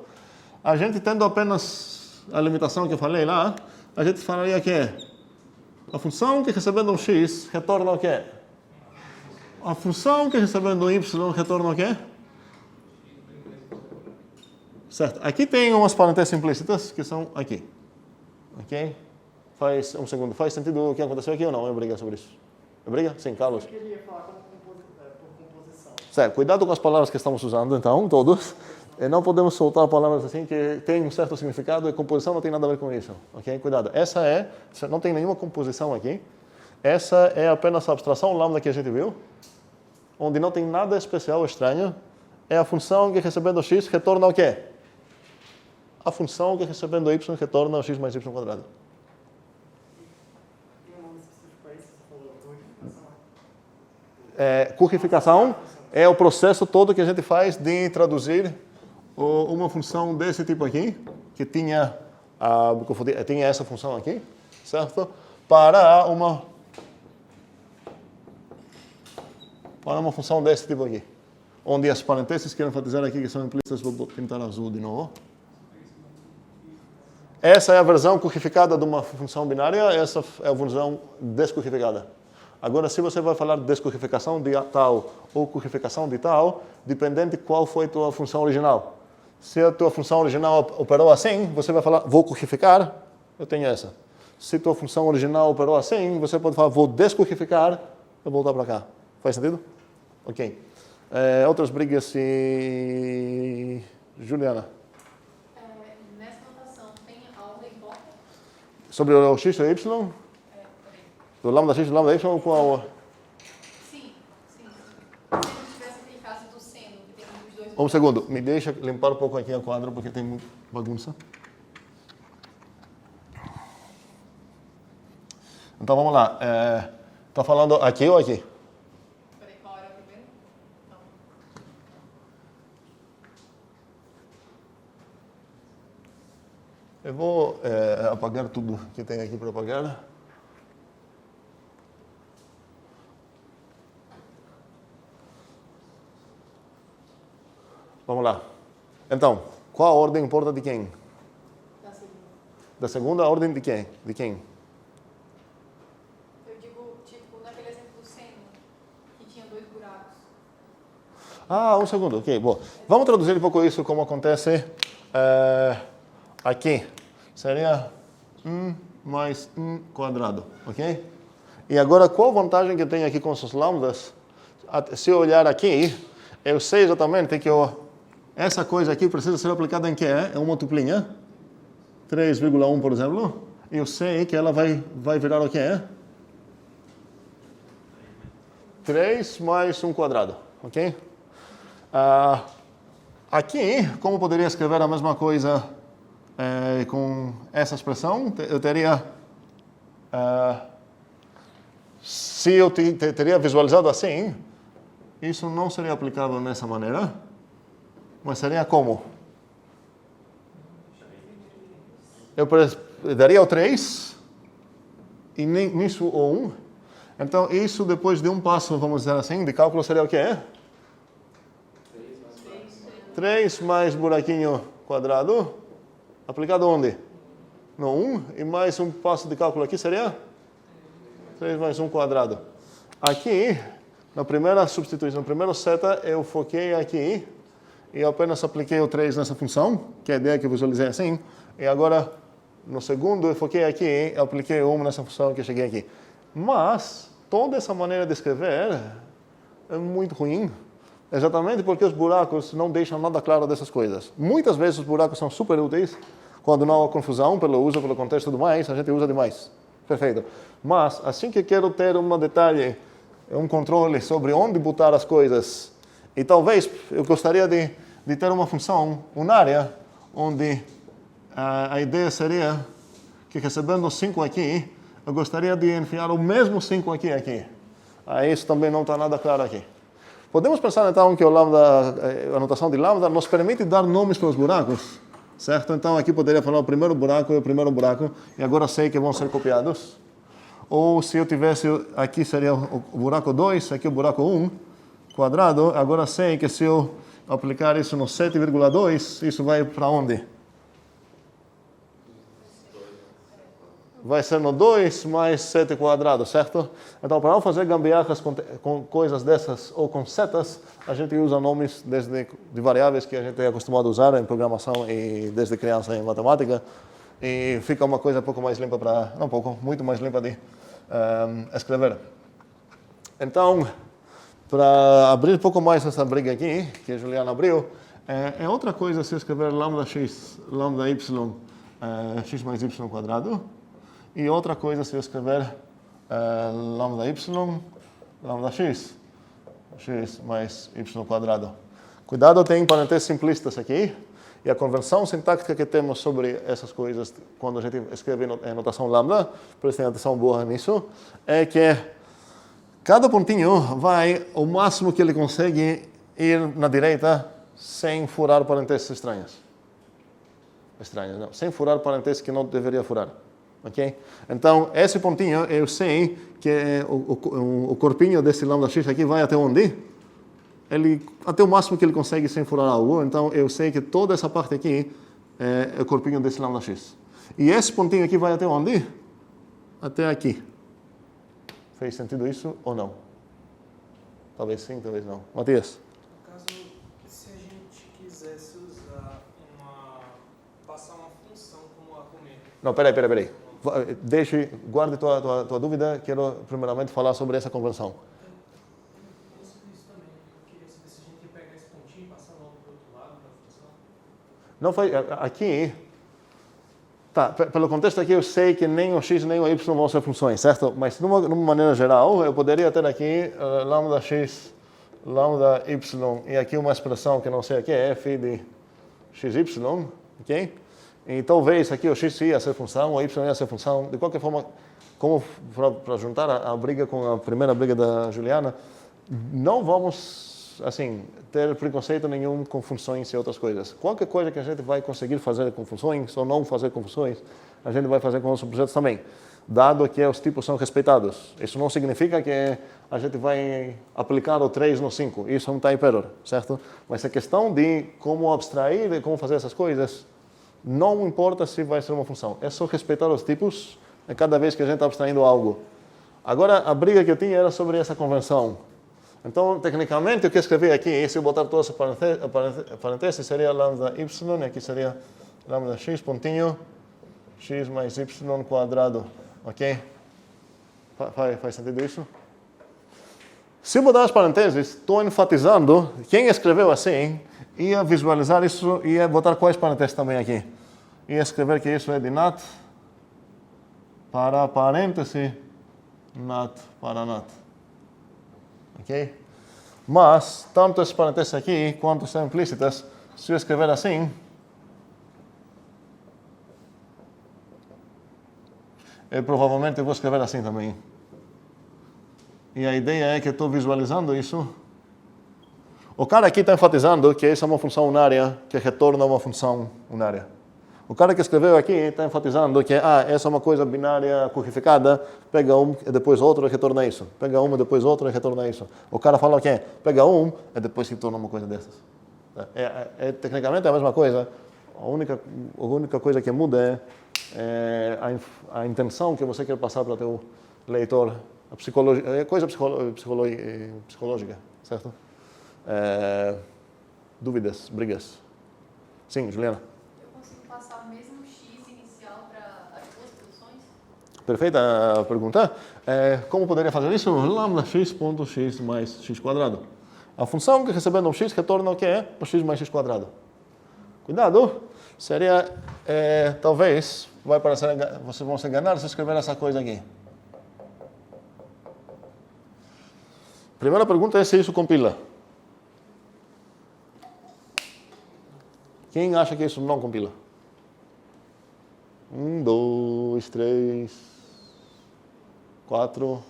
A gente tendo apenas a limitação que eu falei lá, a gente falaria que a função que recebendo um x retorna o quê? A função que recebendo um y retorna o quê? Certo. Aqui tem umas parênteses implícitas que são aqui. Ok? Faz um segundo. Faz sentido o que aconteceu aqui ou não? Eu brigo sobre isso. Eu brigo? Sim, Carlos. Eu queria falar por composição. Certo. Cuidado com as palavras que estamos usando, então, todos. Não podemos soltar palavras assim que têm um certo significado e composição não tem nada a ver com isso. Ok? Cuidado. Não tem nenhuma composição aqui. Essa é apenas a abstração lambda que a gente viu, onde não tem nada especial, estranho. É a função que recebendo x retorna o quê? a função que recebendo y retorna o x mais y quadrado. Tem um nome específico para isso? Você falou codificação? Codificação é o processo todo que a gente faz de traduzir uma função desse tipo aqui, que tinha essa função aqui, certo? Para uma função desse tipo aqui. Onde as parênteses quero enfatizar aqui que são implícitas, vou pintar azul de novo. Essa é a versão codificada de uma função binária, essa é a versão descodificada. Agora, se você vai falar de descodificação de tal ou codificação de tal, dependente de qual foi a tua função original. Se a tua função original operou assim, você vai falar, vou codificar, eu tenho essa. Se a tua função original operou assim, você pode falar, vou descodificar, eu vou voltar para cá. Faz sentido? Ok. Outras brigas e... Juliana. Nessa notação, tem algo em volta? Sobre o x e o y? Do lambda x e do lambda y ou qual? Sim. Se não tivesse aquele caso do seno, que tem os dois... Um segundo, me deixa limpar um pouco aqui a quadra, porque tem muita bagunça. Então vamos lá. Está falando aqui ou aqui? Peraí, qual era o primeiro? Não. Eu vou apagar tudo que tem aqui para apagar. Vamos lá. Então, qual a ordem importa de quem? Da segunda. Da segunda, a ordem de quem? De quem? Eu digo, tipo, naquele exemplo do seno, que tinha 2 buracos. Um segundo, ok. Bom, vamos traduzir um pouco isso como acontece aqui. Seria 1 mais 1 quadrado, ok? E agora, qual a vantagem que eu tenho aqui com os lambdas? Se eu olhar aqui, eu sei exatamente que essa coisa aqui precisa ser aplicada em que é uma tuplinha, 3,1 por exemplo, eu sei que ela vai virar o que é? 3 mais 1 quadrado, ok? Aqui, como poderia escrever a mesma coisa com essa expressão? Eu teria... se eu teria visualizado assim, isso não seria aplicável dessa maneira, mas seria como? Eu daria o 3, e nisso o 1. Então, isso depois de um passo, vamos dizer assim, de cálculo seria o quê? 3 mais buraquinho quadrado, aplicado onde? No 1, e mais um passo de cálculo aqui seria? 3 mais 1 quadrado. Aqui, na primeira substituição, no primeiro seta, eu foquei aqui, e apenas apliquei o 3 nessa função, que é a ideia que eu visualizei assim, e agora, no segundo, eu foquei aqui, e apliquei 1 nessa função que eu cheguei aqui. Mas, toda essa maneira de escrever é muito ruim, exatamente porque os buracos não deixam nada claro dessas coisas. Muitas vezes os buracos são super úteis, quando não há confusão, pelo uso, pelo contexto e tudo mais, a gente usa demais. Perfeito. Mas, assim que quero ter um detalhe, um controle sobre onde botar as coisas, e talvez eu gostaria de ter uma função unária, onde a ideia seria que recebendo 5 aqui, eu gostaria de enfiar o mesmo 5 aqui. Isso também não está nada claro aqui. Podemos pensar então que a notação de lambda nos permite dar nomes para os buracos, certo? Então aqui poderia falar o primeiro buraco e o primeiro buraco, e agora sei que vão ser copiados. Ou se eu tivesse, aqui seria o buraco 2, aqui o buraco 1, quadrado, agora sei que se eu aplicar isso no 7,2, isso vai para onde? Vai ser no 2 mais 7 quadrado, certo? Então, para não fazer gambiarras com coisas dessas ou com setas, a gente usa nomes de variáveis que a gente é acostumado a usar em programação e desde criança em matemática. E fica uma coisa um pouco mais limpa muito mais limpa de escrever. Então, para abrir um pouco mais essa briga aqui, que a Juliana abriu, é outra coisa se escrever lambda x, lambda y, x mais y quadrado. E outra coisa se eu escrever lambda y, lambda x mais y quadrado. Cuidado, tem parênteses simplistas aqui. E a convenção sintática que temos sobre essas coisas, quando a gente escreve em notação lambda, prestem atenção boa nisso, é que cada pontinho vai o máximo que ele consegue ir na direita sem furar parênteses estranhas. Estranhas, não. Sem furar parênteses que não deveria furar. Ok? Então, esse pontinho, eu sei que o corpinho desse lambda x aqui vai até onde? Até o máximo que ele consegue sem furar algo. Então, eu sei que toda essa parte aqui é o corpinho desse lambda x. E esse pontinho aqui vai até onde? Até aqui. Fez sentido isso ou não? Talvez sim, talvez não. Matias? No caso, se a gente quisesse usar passar uma função como argumento. Não, peraí. Guarde tua dúvida. Quero primeiramente falar sobre essa convenção. Eu sobre isso também. Eu queria saber se a gente pega esse pontinho e passar logo para o outro lado da função. Não foi aqui. Tá, pelo contexto aqui eu sei que nem o x nem o y vão ser funções, certo? Mas numa maneira geral, eu poderia ter aqui lambda x, lambda y e aqui uma expressão que não sei o que é, f de xy, ok? E talvez aqui o x ia ser função, o y ia ser função. De qualquer forma, como para juntar a briga com a primeira briga da Juliana, não vamos, assim, ter preconceito nenhum com funções e outras coisas. Qualquer coisa que a gente vai conseguir fazer com funções ou não fazer com funções, a gente vai fazer com os objetos também, dado que os tipos são respeitados. Isso não significa que a gente vai aplicar o 3 no 5. Isso é um type error, certo? Mas a questão de como abstrair e como fazer essas coisas, não importa se vai ser uma função. É só respeitar os tipos cada vez que a gente está abstraindo algo. Agora, a briga que eu tinha era sobre essa convenção. Então, tecnicamente, o que eu escrevi aqui, se eu botar todas as parênteses, seria lambda y, e aqui seria lambda x, pontinho, x mais y quadrado. Ok? Faz sentido isso? Se eu botar as parênteses, estou enfatizando, quem escreveu assim, ia visualizar isso e ia botar quais parênteses também aqui. Ia escrever que isso é de nat para parêntese, nat para nat. Ok? Mas, tanto as parênteses aqui quanto são implícitas, se eu escrever assim, eu provavelmente vou escrever assim também. E a ideia é que eu estou visualizando isso. O cara aqui está enfatizando que essa é uma função unária que retorna uma função unária. O cara que escreveu aqui está enfatizando que essa é uma coisa binária codificada, pega um e depois outro e retorna isso. Pega um e depois outro e retorna isso. O cara fala que pega um e depois retorna uma coisa dessas. Tecnicamente a mesma coisa. A única coisa que muda é a intenção que você quer passar para o teu leitor. A psicologia, é coisa psicológica, certo? Dúvidas, brigas. Sim, Juliana. Passar o mesmo x inicial para as duas funções? Perfeita pergunta. Como poderia fazer isso? Lambda x ponto x mais x quadrado. A função que recebendo um x retorna o que é? O x mais x quadrado. Cuidado, seria, talvez, vai parecer, vocês vão se enganar se escrever essa coisa aqui. Primeira pergunta é se isso compila. Quem acha que isso não compila? 1, 2, 3, 4.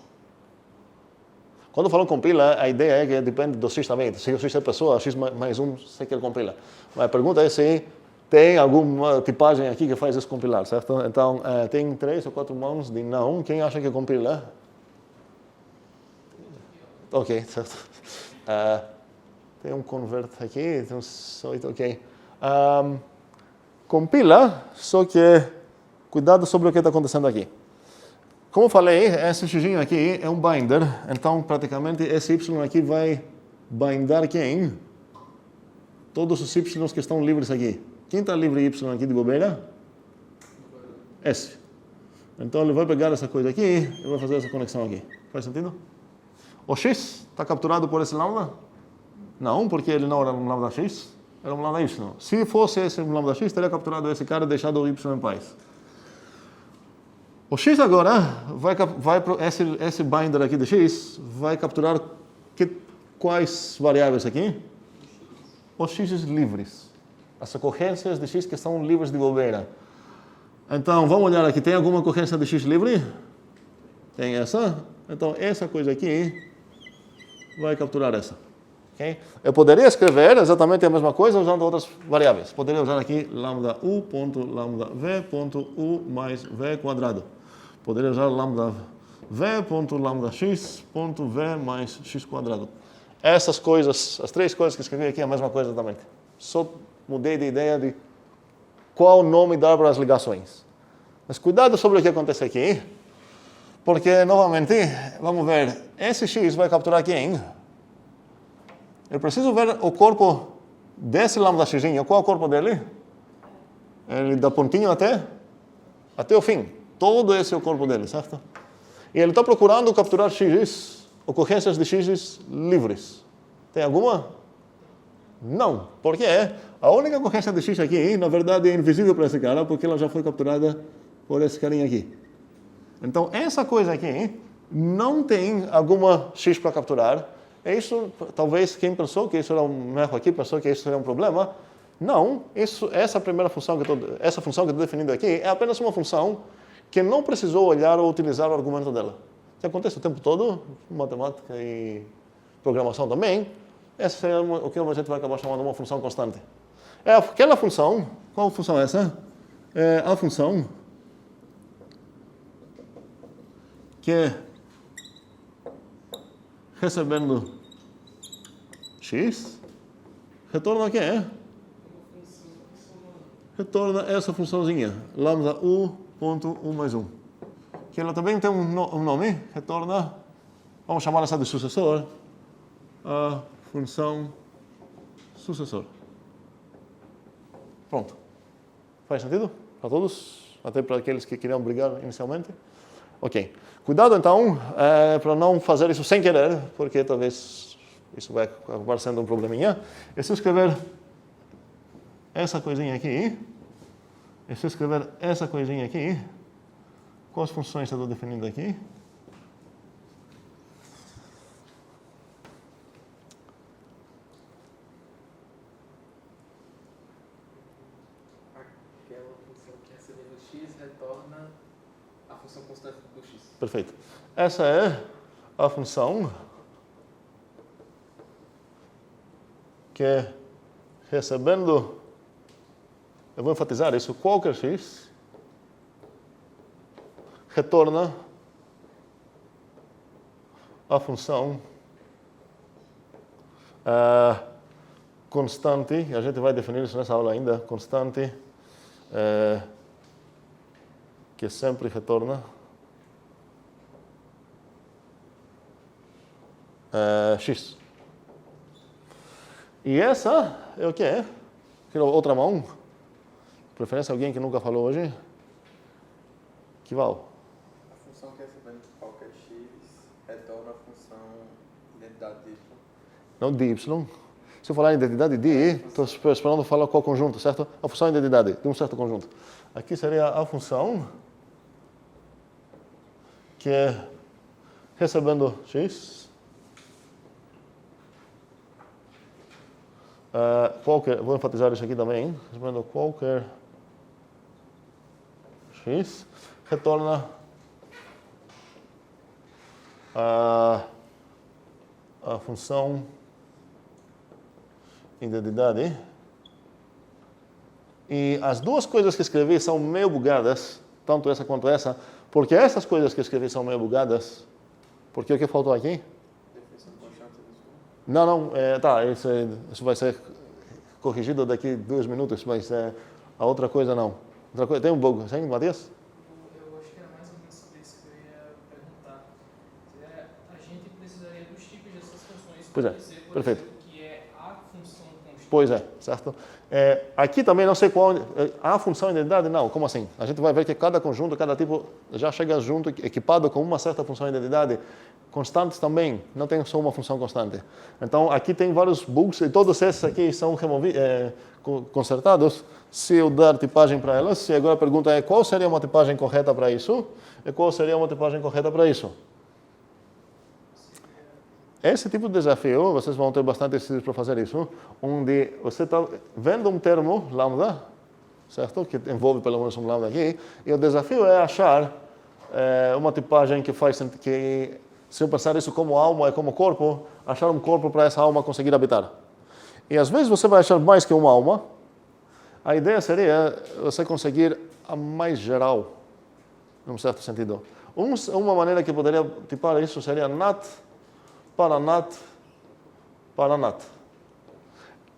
Quando falam compila, a ideia é que depende do x também. Se o x é pessoa, x mais 1, sei que ele compila. Mas a pergunta é se tem alguma tipagem aqui que faz isso compilar, certo? Então, tem 3 ou 4 mãos de não. Quem acha que compila? Ok, certo. Tem um convert aqui, tem um 8, ok. Compila, só que cuidado sobre o que está acontecendo aqui. Como falei, esse x aqui é um binder, então praticamente esse y aqui vai bindar quem? Todos os y que estão livres aqui. Quem está livre y aqui de bobeira? S. Então ele vai pegar essa coisa aqui e vai fazer essa conexão aqui. Faz sentido? O x está capturado por esse lambda? Não, porque ele não era um lambda x, era um lambda y. Se fosse esse lambda x, teria capturado esse cara e deixado o y em paz. O x agora esse binder aqui de x vai capturar quais variáveis aqui? Os x livres. As ocorrências de x que são livres de bobeira. Então, vamos olhar aqui. Tem alguma ocorrência de x livre? Tem essa. Então, essa coisa aqui vai capturar essa. Okay? Eu poderia escrever exatamente a mesma coisa usando outras variáveis. Poderia usar aqui lambda u ponto lambda v ponto u mais v quadrado. Poderia usar lambda v ponto lambda x ponto v mais x quadrado. Essas coisas, as três coisas que escrevi aqui é a mesma coisa também. Só mudei de ideia de qual nome dar para as ligações. Mas cuidado sobre o que acontece aqui, porque, novamente, vamos ver, esse x vai capturar quem? Eu preciso ver o corpo desse lambda x. Qual é o corpo dele? Ele dá pontinho até o fim. Todo esse é o corpo dele, certo? E ele está procurando capturar x, ocorrências de x livres. Tem alguma? Não. Por quê? A única ocorrência de x aqui, na verdade, é invisível para esse cara, porque ela já foi capturada por esse carinha aqui. Então, essa coisa aqui não tem alguma x para capturar. Isso, talvez quem pensou que isso era um erro aqui, pensou que isso seria um problema. Não, essa primeira função essa função que eu estou definindo aqui é apenas uma função que não precisou olhar ou utilizar o argumento dela. Isso acontece o tempo todo, matemática e programação também. Essa é o que a gente vai acabar chamando uma função constante. É aquela função, qual função é essa? É a função que recebendo x, retorna o que é? Retorna essa funçãozinha, lambda u ponto u mais 1. Que ela também tem um nome, retorna, vamos chamar essa de sucessor, a função sucessor. Pronto. Faz sentido? Para todos? Até para aqueles que queriam brigar inicialmente? Ok. Cuidado, então, para não fazer isso sem querer, porque talvez isso vai acabar sendo um probleminha. E se eu escrever essa coisinha aqui, e se eu escrever essa coisinha aqui, quais funções eu estou definindo aqui? Aquela função que recebendo x retorna a função constante do x. Perfeito. Essa é a função que recebendo, eu vou enfatizar isso, qualquer x retorna a função constante, e a gente vai definir isso nessa aula ainda, constante que sempre retorna x. E essa é o que é? Outra mão? Preferência alguém que nunca falou hoje? Que val? A função que recebendo qualquer x retorna a função identidade de y. Não de y. Se eu falar identidade de i, estou esperando falar qual conjunto, certo? A função identidade de um certo conjunto. Aqui seria a função que é recebendo x, vou enfatizar isso aqui também, recebendo qualquer x, retorna a função identidade. E as duas coisas que escrevi são meio bugadas, tanto essa quanto essa, porque essas coisas que escrevi são meio bugadas. Porque o que faltou aqui? Definição constante do x. Não, tá, isso vai ser corrigido daqui 2 minutos, mas a outra coisa não. Outra coisa, tem um bug, sim, Matias? Eu acho que era mais ou menos sobre isso que eu ia perguntar. A gente precisaria dos tipos dessas funções Pois é, para dizer, por perfeito. exemplo, que é a função constante. Pois é, certo? Aqui também não sei qual. A função identidade, não, como assim? A gente vai ver que cada conjunto, cada tipo já chega junto, equipado com uma certa função identidade. Constantes também, não tem só uma função constante. Então, aqui tem vários bugs e todos esses aqui são consertados se eu dar tipagem para elas. E agora a pergunta é qual seria uma tipagem correta para isso e qual seria uma tipagem correta para isso? esse tipo de desafio, vocês vão ter bastante exercícios para fazer isso, onde você está vendo um termo, lambda, certo? Que envolve pelo menos um lambda aqui, e o desafio é achar uma tipagem que faz sentido, que se eu pensar isso como alma e como corpo, achar um corpo para essa alma conseguir habitar. E às vezes você vai achar mais que uma alma. A ideia seria você conseguir a mais geral, num certo sentido. Uma maneira que poderia tipar isso seria nat para nat para nat.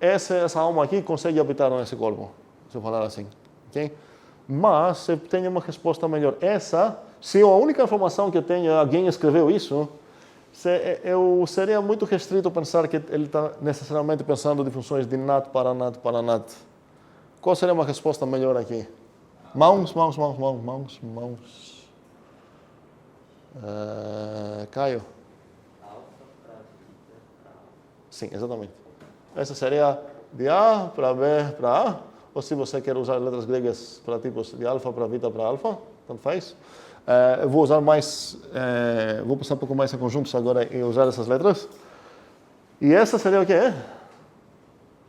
Essa alma aqui consegue habitar nesse corpo, se eu falar assim. Okay? Mas você tem uma resposta melhor. Se a única informação que eu tenho é alguém escreveu isso, eu seria muito restrito pensar que ele está necessariamente pensando de funções de nat para nat para nat. Qual seria uma resposta melhor aqui? Mãos. Caio? Sim, exatamente. Essa seria de A para B para A, ou se você quer usar letras gregas para tipos de alfa para beta para alfa, tanto faz. Eu vou usar mais, vou passar um pouco mais a conjuntos agora e usar essas letras. E essa seria o quê?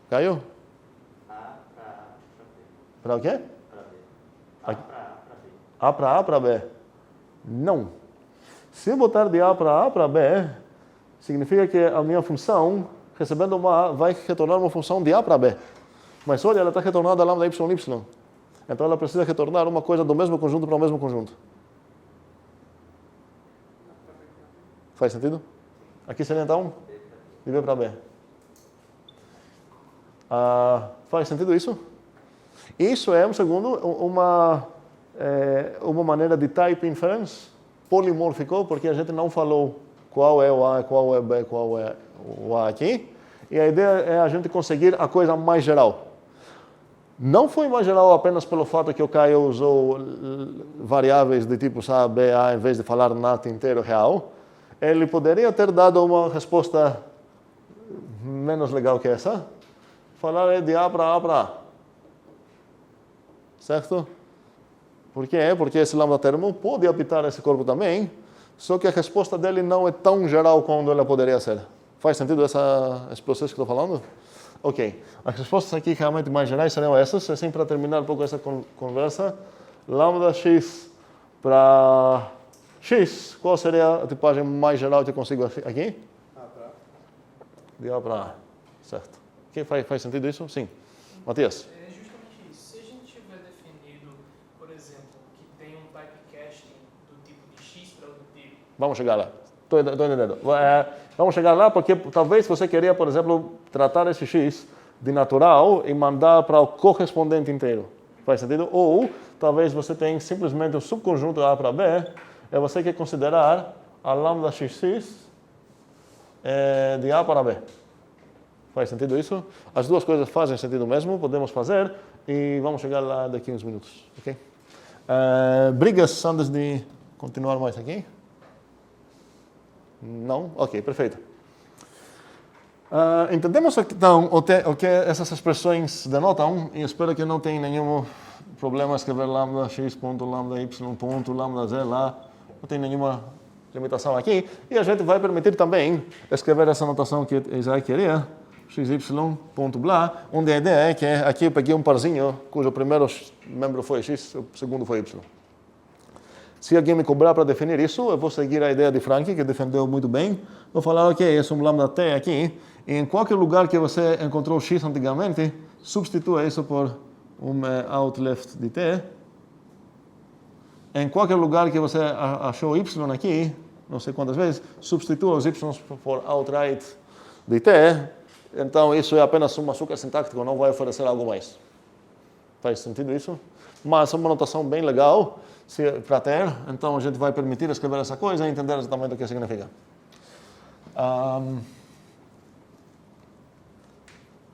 Caio? A para A para B. Para o quê? Para B. A para A para B. A para A para B. Não. Se eu botar de A para B, significa que a minha função, recebendo uma A, vai retornar uma função de A para B. Mas olha, ela está retornando a lambda y. Então ela precisa retornar uma coisa do mesmo conjunto para o mesmo conjunto. Faz sentido? Aqui seria então de B para B. Faz sentido isso? Isso é, uma maneira de type inference polimórfico, porque a gente não falou qual é o A, qual é o B, qual é o A aqui. E a ideia é a gente conseguir a coisa mais geral. Não foi mais geral apenas pelo fato que o Caio usou variáveis de tipos A, B, A, em vez de falar nat inteiro real. Ele poderia ter dado uma resposta menos legal que essa. Falar de A para A. Certo? Por quê? Porque esse lambda termo pode habitar esse corpo também, só que a resposta dele não é tão geral quanto ela poderia ser. Faz sentido esse processo que estou falando? Ok. As respostas aqui realmente mais gerais seriam essas. Assim, para terminar um pouco essa conversa, lambda x para x, qual seria a tipagem mais geral que eu consigo aqui? A para A. De A para A. Certo. Okay, faz sentido isso? Sim. Matias? É justamente isso. Se a gente tiver definido, por exemplo, que tem um typecasting do tipo de x para outro tipo. Vamos chegar lá. Estou entendendo. Vamos chegar lá porque talvez você queria, por exemplo, tratar esse x de natural e mandar para o correspondente inteiro. Faz sentido? Ou talvez você tenha simplesmente um subconjunto A para B e você quer considerar a lambda xx de A para B. Faz sentido isso? As duas coisas fazem sentido mesmo, podemos fazer e vamos chegar lá daqui a uns minutos. Ok? Brigas antes de continuar mais aqui? Não? Ok, perfeito. Entendemos então o que essas expressões denotam e espero que não tenha nenhum problema escrever lambda x ponto, lambda y ponto, lambda z lá. Não tem nenhuma limitação aqui. E a gente vai permitir também escrever essa notação que Isaac queria, xy ponto blá, onde a ideia é que aqui eu peguei um parzinho cujo primeiro membro foi x, o segundo foi y. Se alguém me cobrar para definir isso, eu vou seguir a ideia de Frank, que defendeu muito bem. Vou falar, ok, esse é um lambda t aqui, e em qualquer lugar que você encontrou x antigamente, substitua isso por um out left de t. Em qualquer lugar que você achou y aqui, não sei quantas vezes, substitua os y por out right de t. Então isso é apenas um açúcar sintático, não vai oferecer algo mais. Faz sentido isso? Mas é uma notação bem legal para ter, então a gente vai permitir escrever essa coisa e entender exatamente o que significa.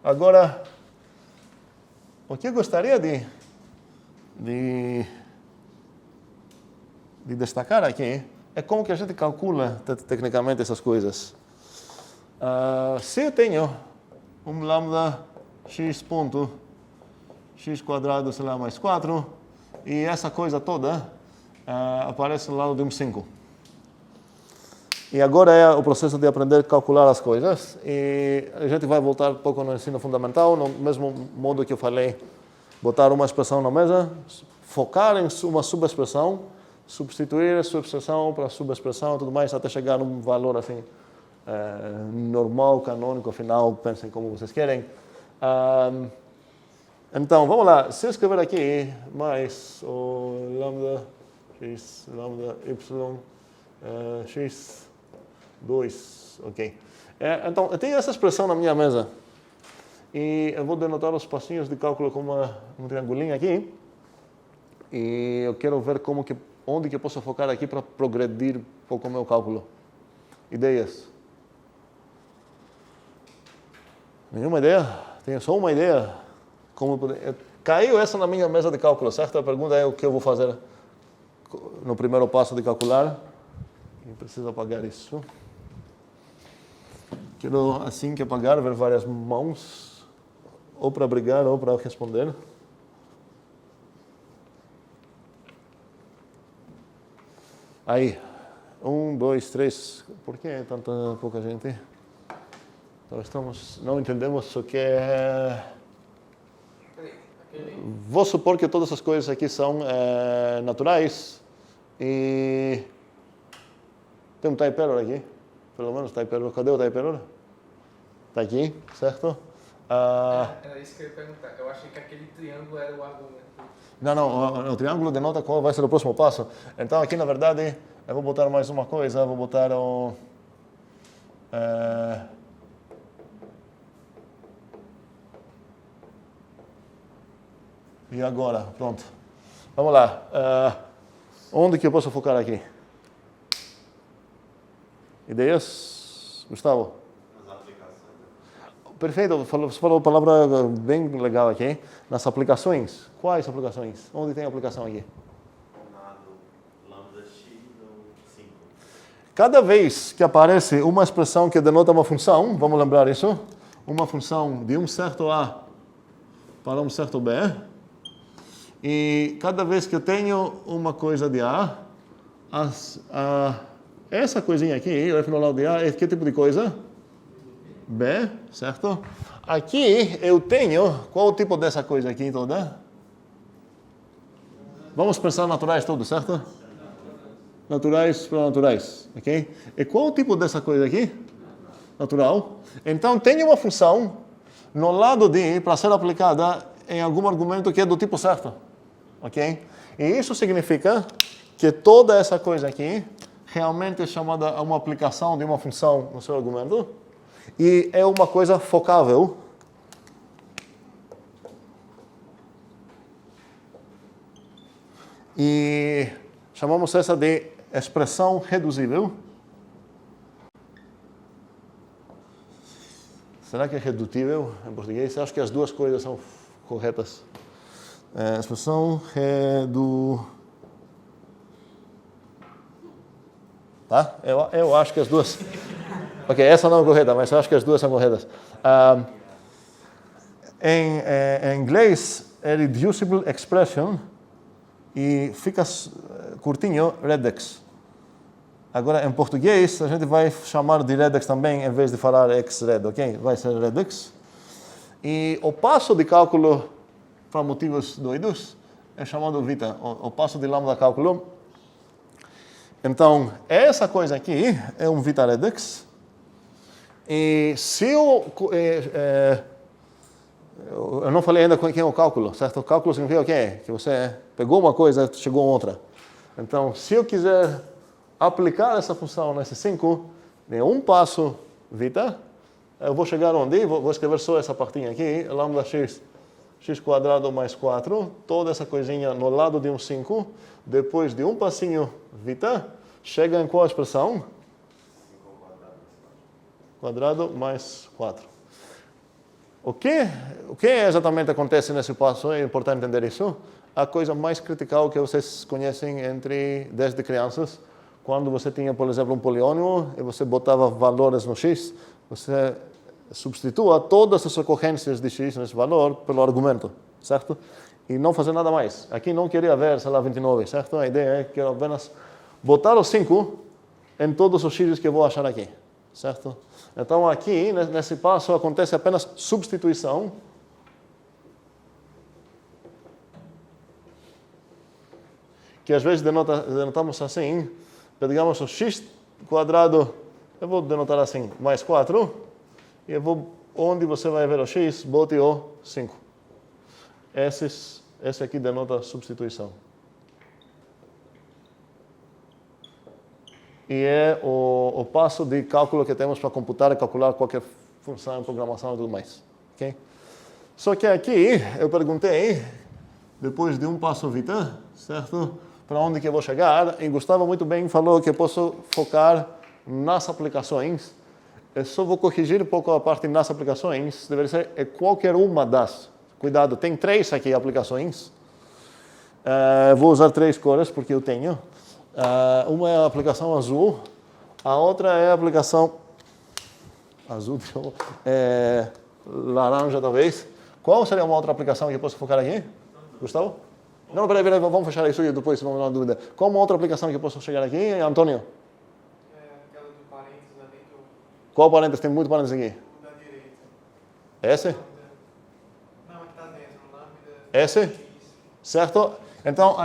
Agora, o que eu gostaria de destacar aqui é como que a gente calcula tecnicamente essas coisas. Se eu tenho um lambda x ponto x quadrado, sei lá, mais 4, e essa coisa toda aparece no lado de um 5. E agora é o processo de aprender a calcular as coisas. E a gente vai voltar um pouco no ensino fundamental, no mesmo modo que eu falei, botar uma expressão na mesa, focar em uma subexpressão, substituir a subexpressão para subexpressão e tudo mais, até chegar a um valor assim, normal, canônico, final, pensem como vocês querem. Então, vamos lá. Se eu escrever aqui, mais o lambda, x, lambda, y, x, 2, ok. Então, eu tenho essa expressão na minha mesa. E eu vou denotar os passinhos de cálculo com um triangulinho aqui. E eu quero ver onde que eu posso focar aqui para progredir um pouco o meu cálculo. Ideias? Nenhuma ideia? Tenho só uma ideia. Caiu essa na minha mesa de cálculo, certo? A pergunta é o que eu vou fazer no primeiro passo de calcular. Eu preciso apagar isso. Quero, assim que apagar, ver várias mãos, ou para brigar ou para responder. Aí, 1, 2, 3. Por que tanta pouca gente? Então não entendemos o que é. Vou supor que todas as coisas aqui são naturais e tem um type error aqui, pelo menos type error. Cadê o type error? Está aqui, certo? Era isso que eu ia perguntar. Eu achei que aquele triângulo era o argumento. Não, o triângulo denota qual vai ser o próximo passo. Então aqui, na verdade, eu vou botar mais uma coisa, vou botar o... E agora, pronto. Vamos lá. Onde que eu posso focar aqui? Ideias? Gustavo? Nas aplicações. Perfeito, você falou uma palavra bem legal aqui. Nas aplicações. Quais aplicações? Onde tem aplicação aqui? Lambda x ou 5. Cada vez que aparece uma expressão que denota uma função, vamos lembrar isso? Uma função de um certo A para um certo B. E cada vez que eu tenho uma coisa de A, essa coisinha aqui, o f no lado de A, é que tipo de coisa? B, certo? Aqui eu tenho, qual o tipo dessa coisa aqui toda? Vamos pensar naturais todos, certo? Naturais para naturais, ok? E qual o tipo dessa coisa aqui? Natural. Então tem uma função no lado de, para ser aplicada em algum argumento que é do tipo certo. Ok? E isso significa que toda essa coisa aqui realmente é chamada uma aplicação de uma função no seu argumento e é uma coisa focável. E chamamos essa de expressão reduzível. Será que é redutível em português? Eu acho que as duas coisas são corretas. Expressão Tá? Eu acho que as duas... Ok, essa não é correta, mas eu acho que as duas são corretas. Em inglês, é reducible expression e fica curtinho, redux. Agora, em português, a gente vai chamar de redux também, em vez de falar ex-red, ok? Vai ser redux. E o passo de cálculo para motivos doidos é chamado vita, o passo de lambda cálculo. Então, essa coisa aqui é um vita redux. E se eu não falei ainda quem é o cálculo, certo? O cálculo significa o quê? Que você pegou uma coisa e chegou a outra. Então, se eu quiser aplicar essa função nesse 5, em um passo vita, eu vou chegar onde? Vou escrever só essa partinha aqui, lambda x quadrado mais 4, toda essa coisinha no lado de um 5, depois de um passinho vita, chega em qual expressão? 5 quadrado mais 4. O que exatamente acontece nesse passo? É importante entender isso. A coisa mais critical que vocês conhecem desde crianças, quando você tinha, por exemplo, um poliônimo e você botava valores no x, você substitua todas as ocorrências de x nesse valor pelo argumento, certo? E não fazer nada mais. Aqui não queria ver, sei lá, 29, certo? A ideia é que apenas botar o 5 em todos os x que eu vou achar aqui, certo? Então aqui, nesse passo, acontece apenas substituição. Que às vezes denotamos assim, pegamos o x quadrado, eu vou denotar assim, mais 4, e eu vou, onde você vai ver o x, bote o 5. Esse aqui denota substituição. E é o passo de cálculo que temos para computar e calcular qualquer função, programação e tudo mais. Okay? Só que aqui eu perguntei, depois de um passo vital, certo? Para onde que eu vou chegar? E Gustavo muito bem falou que eu posso focar nas aplicações. Eu só vou corrigir um pouco a parte nas aplicações. Deveria ser qualquer uma das. Cuidado, tem 3 aqui aplicações. Vou usar 3 cores porque eu tenho. Uma é a aplicação azul, a outra é a aplicação azul, laranja talvez. Qual seria uma outra aplicação que eu posso focar aqui? Gustavo? Não, peraí, vamos fechar isso e depois vamos dar uma dúvida. Qual uma outra aplicação que eu posso chegar aqui, Antônio? Aquela do parênteses ali do... Qual parênteses? Tem muito parênteses aqui. Da direita. Esse? Não, aqui tá dentro, lambda... Esse? Certo? Então,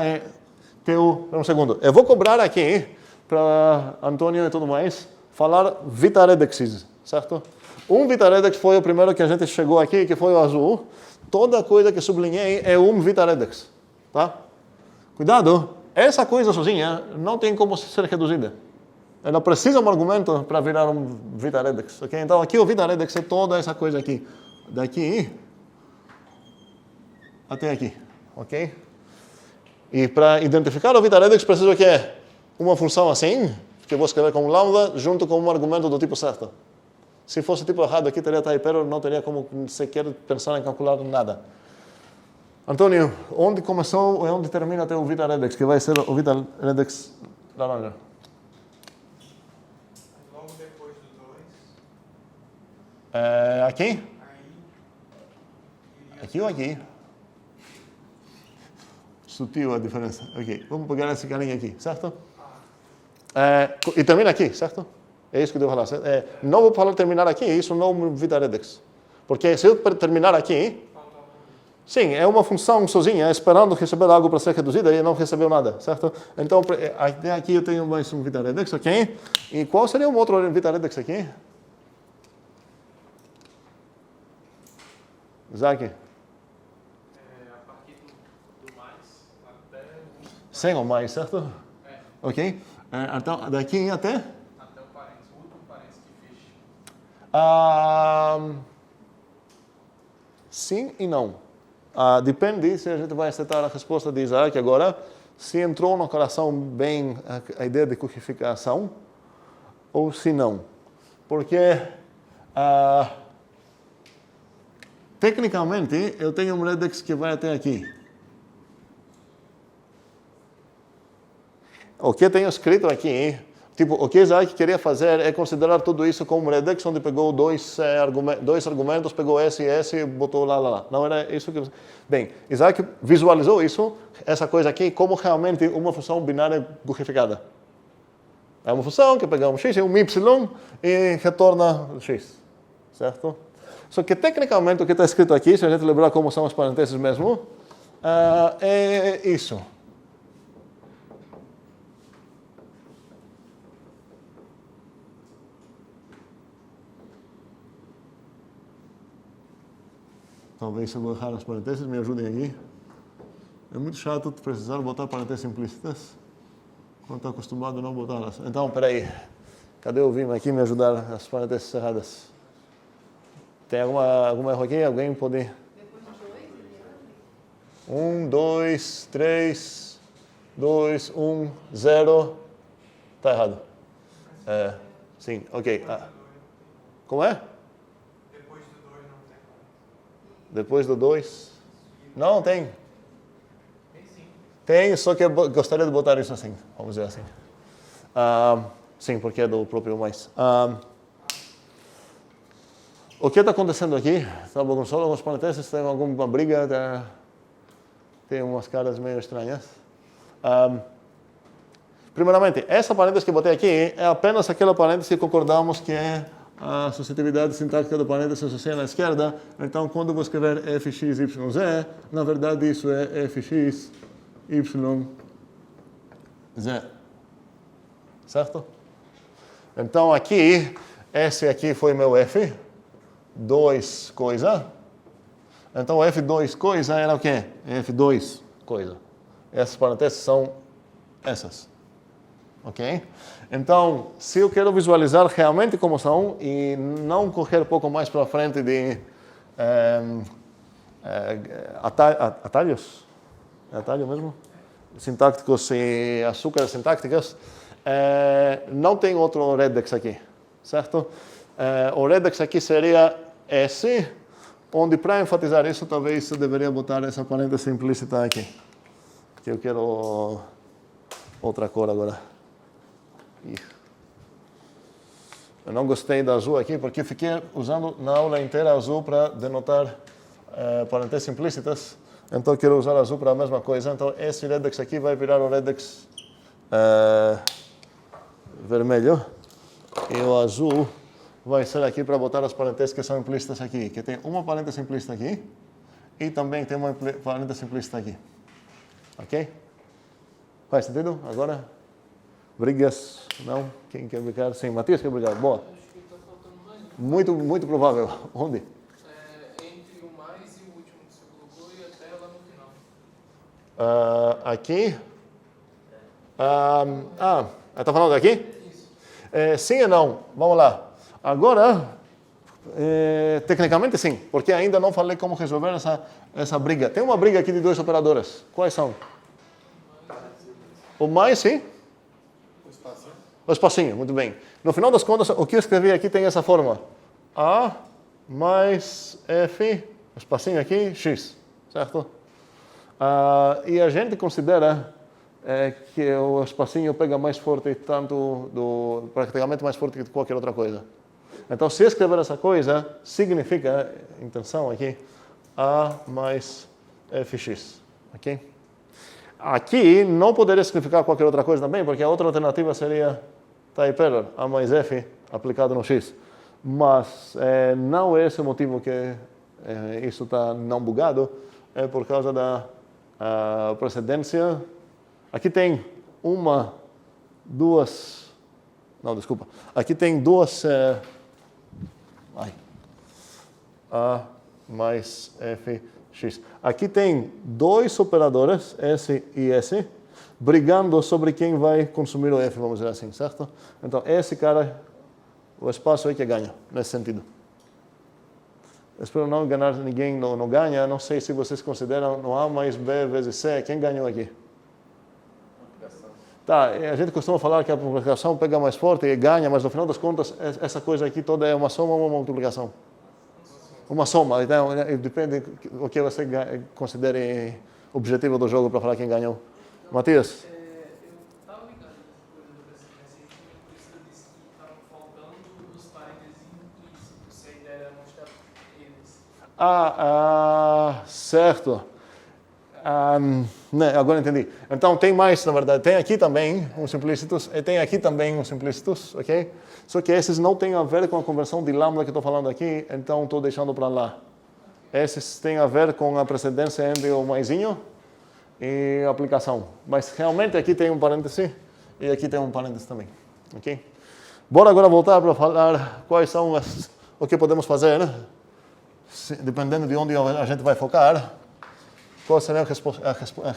um segundo. Eu vou cobrar aqui, para Antônio e tudo mais, falar vitaredexes, certo? Um vitaredex foi o primeiro que a gente chegou aqui, que foi o azul. Toda coisa que sublinhei é um vitaredex. Tá? Cuidado, essa coisa sozinha não tem como ser reduzida. Ela precisa de um argumento para virar um vitaredex. Okay? Então aqui o vitaredex é toda essa coisa aqui. Daqui até aqui. Ok? E para identificar o vitaredex preciso o quê? Uma função assim, que eu vou escrever com lambda, junto com um argumento do tipo certo. Se fosse tipo errado aqui, teria typero, não teria como sequer pensar em calcular nada. Antônio, onde começou e onde termina até o vitaredex, que vai ser o vitaredex laranja? Logo depois do 2. Aqui? Aí... Aqui ou aqui? Sutil a diferença. Ok, vamos pegar esse carinha aqui, certo? E termina aqui, certo? É isso que eu devo falar. Não vou falar terminar aqui, isso não é um vitaredex. Porque se eu terminar aqui, sim, é uma função sozinha, esperando receber algo para ser reduzida e não recebeu nada, certo? Então, até aqui eu tenho mais um vitaredex, ok? E qual seria um outro vitaredex aqui? Isaac? A partir do mais até o... Sem ou mais, certo? Ok? Então, daqui até? Até o parênteses, o último parênteses que fecha. Sim e não. Depende se a gente vai aceitar a resposta de Isaac agora, se entrou no coração bem a ideia de codificação, ou se não. Porque, tecnicamente, eu tenho um redex que vai até aqui. O que eu tenho escrito aqui, tipo, o que Isaac queria fazer é considerar tudo isso como um redex, onde pegou dois argumentos, pegou esse e esse e botou lá. Não era isso que... Bem, Isaac visualizou isso, essa coisa aqui, como realmente uma função binária codificada. É uma função que pega um x e um y e retorna x, certo? Só que, tecnicamente, o que está escrito aqui, se a gente lembrar como são os parênteses mesmo, é isso. Talvez se eu vou errar os parênteses, me ajudem aqui. É muito chato precisar botar parênteses implícitas quando está acostumado a não botá-las. Então, peraí. Cadê o Vim aqui me ajudar as parênteses erradas? Tem alguma erro aqui? Alguém pode... Depois de 2, 1, 2, 3, 2, 1, 0. Está errado. Sim, ok. Como é? Depois do 2? Não, tem. Tem, só que eu gostaria de botar isso assim. Vamos dizer assim. Sim, porque é do próprio mais. O que está acontecendo aqui? Está bagunçado alguns parênteses? Tem alguma briga? Tem umas caras meio estranhas. Primeiramente, essa parêntese que eu botei aqui é apenas aquela parêntese que concordamos que é a associatividade sintática do parêntese associada na esquerda. Então, quando eu vou escrever fx, yz, na verdade isso é fx, y, z. Certo? Então, aqui, esse aqui foi meu f, 2 coisa. Então, f2 coisa era o quê? f2 coisa. Essas parênteses são essas. Ok? Então, se eu quero visualizar realmente como são e não correr um pouco mais para frente de atalhos, é atalho mesmo? Sintáticos e açúcares sintácticas, não tem outro redex aqui, certo? O redex aqui seria esse, onde para enfatizar isso, talvez eu deveria botar essa parêntese implícita aqui. Que eu quero outra cor agora. Eu não gostei da azul aqui, porque fiquei usando na aula inteira azul para denotar parênteses implícitas. Então, eu quero usar azul para a mesma coisa. Então, esse redex aqui vai virar o redex vermelho. E o azul vai ser aqui para botar as parênteses que são implícitas aqui. Que tem uma parêntese implícita aqui e também tem uma parêntese implícita aqui. Ok? Faz sentido? Agora? Brigas? Não? Quem quer brigar? Sim, Matias quer brigar. Boa. Acho que está faltando mais. Muito provável. Onde? Entre o mais e o último que você colocou e até lá no final. Aqui? Está falando daqui? Sim e não. Vamos lá. Agora, tecnicamente sim, porque ainda não falei como resolver essa briga. Tem uma briga aqui de dois operadores. Quais são? O mais, sim? O espacinho, muito bem. No final das contas, o que eu escrevi aqui tem essa forma. A mais F, o espacinho aqui, X, certo? E a gente considera que o espacinho pega mais forte, praticamente mais forte que qualquer outra coisa. Então, se escrever essa coisa, significa, intenção aqui, A mais Fx, ok? Aqui não poderia significar qualquer outra coisa também, porque a outra alternativa seria type error, A mais F aplicado no X. Mas não é esse o motivo que isso está não bugado, é por causa da precedência. Aqui tem aqui tem duas, A mais Fx. Aqui tem dois operadores, S e S, brigando sobre quem vai consumir o F, vamos dizer assim, certo? Então, esse cara, o espaço é que ganha, nesse sentido. Espero não enganar ninguém, não ganha. Não sei se vocês consideram no A mais B vezes C, quem ganhou aqui? Tá, a gente costuma falar que a multiplicação pega mais forte e ganha, mas no final das contas, essa coisa aqui toda é uma soma ou uma multiplicação? Uma soma, então depende do que você considere objetivo do jogo para falar quem ganhou. Matias? Eu estava ligado nessa coisa da precedência e o Priscila disse que estavam faltando os parênteses implícitos, se a ideia era mostrar eles. Certo. Agora entendi. Então tem mais, na verdade. Tem aqui também uns implícitos e tem aqui também uns implícitos, ok? Só que esses não têm a ver com a conversão de lambda que estou falando aqui, então estou deixando para lá. Esses têm a ver com a precedência entre o maisinho e a aplicação. Mas realmente aqui tem um parêntese e aqui tem um parêntese também, ok? Bora agora voltar para falar quais são o que podemos fazer, né? Dependendo de onde a gente vai focar. Quais seriam as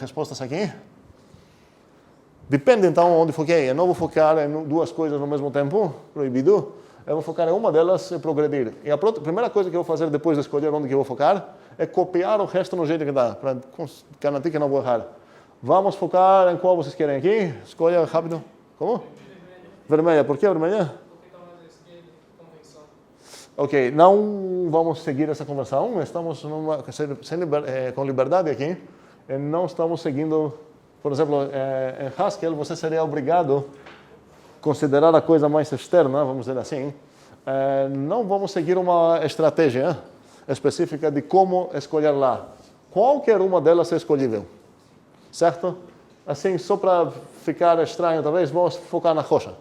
respostas aqui? Depende então onde foquei. Eu não vou focar em duas coisas ao mesmo tempo, proibido. Eu vou focar em uma delas e progredir. E a primeira coisa que eu vou fazer depois de escolher onde que eu vou focar é copiar o resto no jeito que dá, para garantir que não vou errar. Vamos focar em qual vocês querem aqui? Escolha rápido. Como? Vermelha. Por que vermelha? Porque está mais à esquerda, convenção. Ok, não vamos seguir essa conversão. Estamos com liberdade aqui. E não estamos seguindo... Por exemplo, em Haskell, você seria obrigado a considerar a coisa mais externa, vamos dizer assim. Não vamos seguir uma estratégia específica de como escolher lá. Qualquer uma delas é escolhível, certo? assim, só para ficar estranho, talvez, vamos focar na roxa.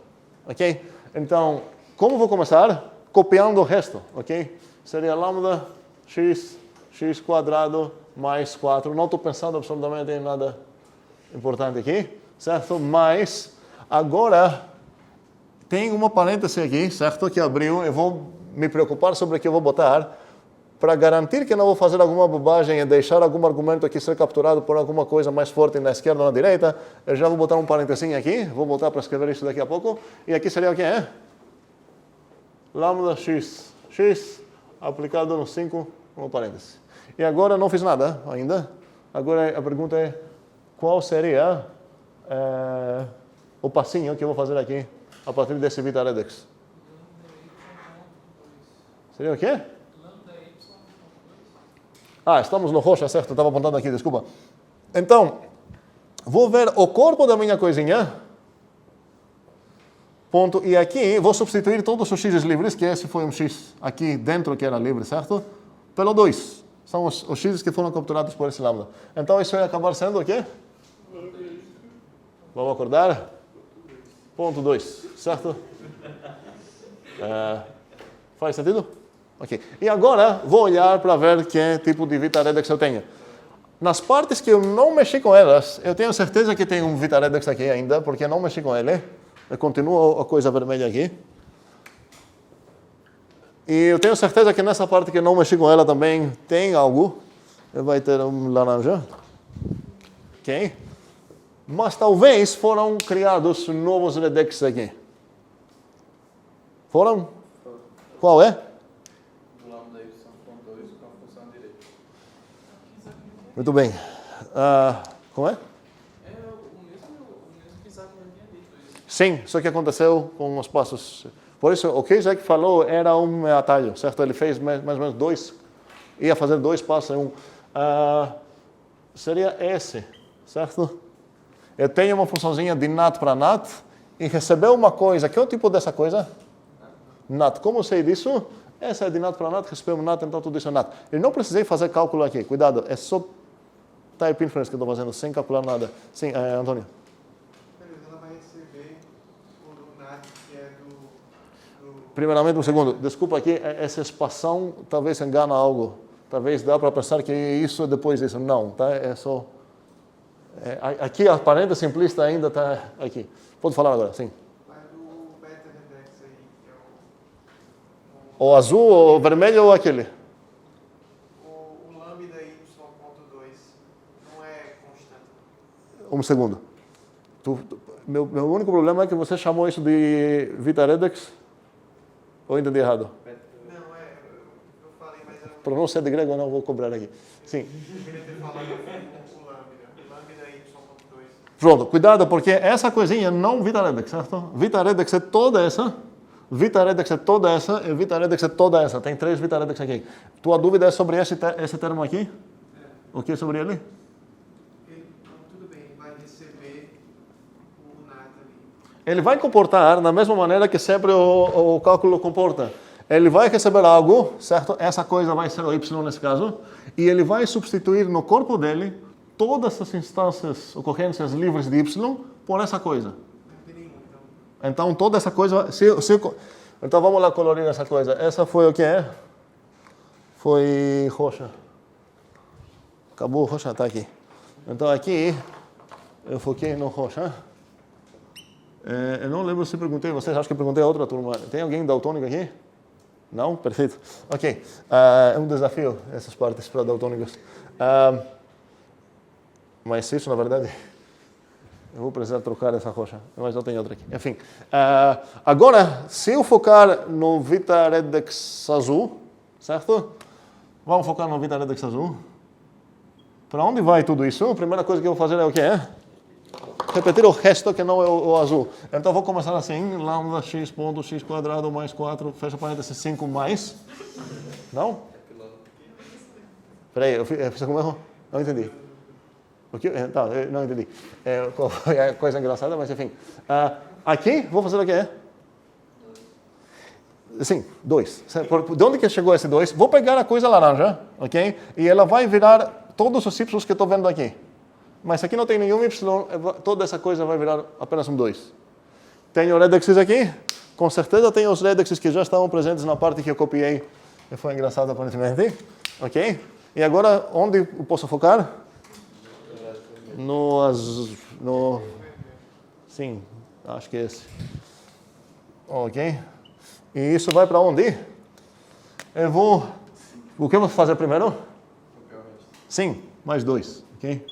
Ok? Então, como vou começar? Copiando o resto. Ok? Seria lambda x quadrado mais 4. Não estou pensando absolutamente em nada importante aqui, certo? Mas, agora, tem uma parêntese aqui, certo? Que abriu. Eu vou me preocupar sobre o que eu vou botar para garantir que não vou fazer alguma bobagem e deixar algum argumento aqui ser capturado por alguma coisa mais forte na esquerda ou na direita. Eu já vou botar um parênteses aqui. Vou voltar para escrever isso daqui a pouco. E aqui seria o que Lambda x aplicado no 5, um parêntese. E agora não fiz nada ainda. Agora a pergunta é, qual seria o passinho que eu vou fazer aqui a partir desse Vitaredex? Seria o quê? Estamos no roxa, certo? Estava apontando aqui, desculpa. Então, vou ver o corpo da minha coisinha. Ponto. E aqui vou substituir todos os x livres, que esse foi um x aqui dentro que era livre, certo? Pelo 2. São os x que foram capturados por esse lambda. Então isso vai acabar sendo o quê? Vamos acordar? Ponto 2, certo? Faz sentido? Ok. E agora vou olhar para ver que tipo de Vitaredex eu tenho. Nas partes que eu não mexi com elas, eu tenho certeza que tem um Vitaredex aqui ainda, porque eu não mexi com ele. Eu continuo a coisa vermelha aqui. E eu tenho certeza que nessa parte que eu não mexi com ela também tem algo. Vai ter um laranja. Ok? Mas talvez foram criados novos redex aqui. Foram? Qual é? Lambda y.2 com a função direita. Muito bem. Como é? É o mesmo que Isaac já tinha dito isso. Sim, só que aconteceu com os passos. Por isso, o que Isaac falou era um atalho, certo? Ele fez mais ou menos 2, ia fazer 2 passos em um. Seria esse, certo? Eu tenho uma funçãozinha de nat para nat e recebeu uma coisa. Que é o tipo dessa coisa? Nat. Como eu sei disso? Essa é de nat para nat, recebeu nat, então tudo isso é nat. Eu não precisei fazer cálculo aqui. Cuidado, é só type inference que eu estou fazendo, sem calcular nada. Sim, Antônio. Beleza, ela vai receber o NAT que é do... Primeiramente, um segundo. Desculpa aqui, essa expansão talvez engana algo. Talvez dá para pensar que isso é depois disso. Não, tá? É só... aqui a parêntese simplista ainda está aqui. Pode falar agora, sim. Vai do beta redex aí, que é O azul, o vermelho ou aquele? o lambda y.2 não é constante. Um segundo. Meu único problema é que você chamou isso de Vitaredex. Ou entendi errado? Não, eu falei, mas eu Pronúncia de grego eu não vou cobrar aqui. Sim. queria ter falado o lambda y.2. Pronto, cuidado, porque essa coisinha não Vitaredex, certo? Vitaredex é toda essa, Vitaredex é toda essa e Vitaredex é toda essa. Tem 3 Vitaredex aqui. Tua dúvida é sobre esse termo aqui? O que é sobre ele? Tudo bem, vai receber o NAT ali. Ele vai comportar da mesma maneira que sempre o cálculo comporta. Ele vai receber algo, certo? Essa coisa vai ser o y nesse caso, e ele vai substituir no corpo dele todas as instâncias, ocorrências livres de y por essa coisa. Então toda essa coisa... Então vamos lá colorir essa coisa. Essa foi o que é? Foi roxa. Acabou roxa, está aqui. Então aqui eu foquei no roxa. Eu não lembro se perguntei, vocês acham que eu perguntei a outra turma. Tem alguém daltônico aqui? Não? Perfeito. Ok. É um desafio essas partes para daltônicos. Mas isso, na verdade, eu vou precisar trocar essa roxa. Mas eu tenho outra aqui. Enfim. Agora, se eu focar no Vitaredex azul, certo? Vamos focar no Vitaredex azul. Para onde vai tudo isso? A primeira coisa que eu vou fazer é o quê? Repetir o resto que não é o azul. Então vou começar assim, lambda x ponto x quadrado mais 4, fecha parênteses 5 mais. Não? Espera aí, eu fiz algum erro? Não entendi. O que? Tá, não entendi. Qual foi a coisa engraçada, mas enfim. Aqui, vou fazer o quê? Sim, 2. De onde que chegou esse 2? Vou pegar a coisa laranja, ok? E ela vai virar todos os y que eu estou vendo aqui. mas aqui não tem nenhum y, toda essa coisa vai virar apenas um 2. Tenho redexes aqui, com certeza tenho os redexes que já estavam presentes na parte que eu copiei, que foi engraçado aparentemente. Ok? E agora, onde eu posso focar? Sim, acho que é esse. Ok? E isso vai para onde? O que eu vou fazer primeiro? Sim, mais 2. Ok?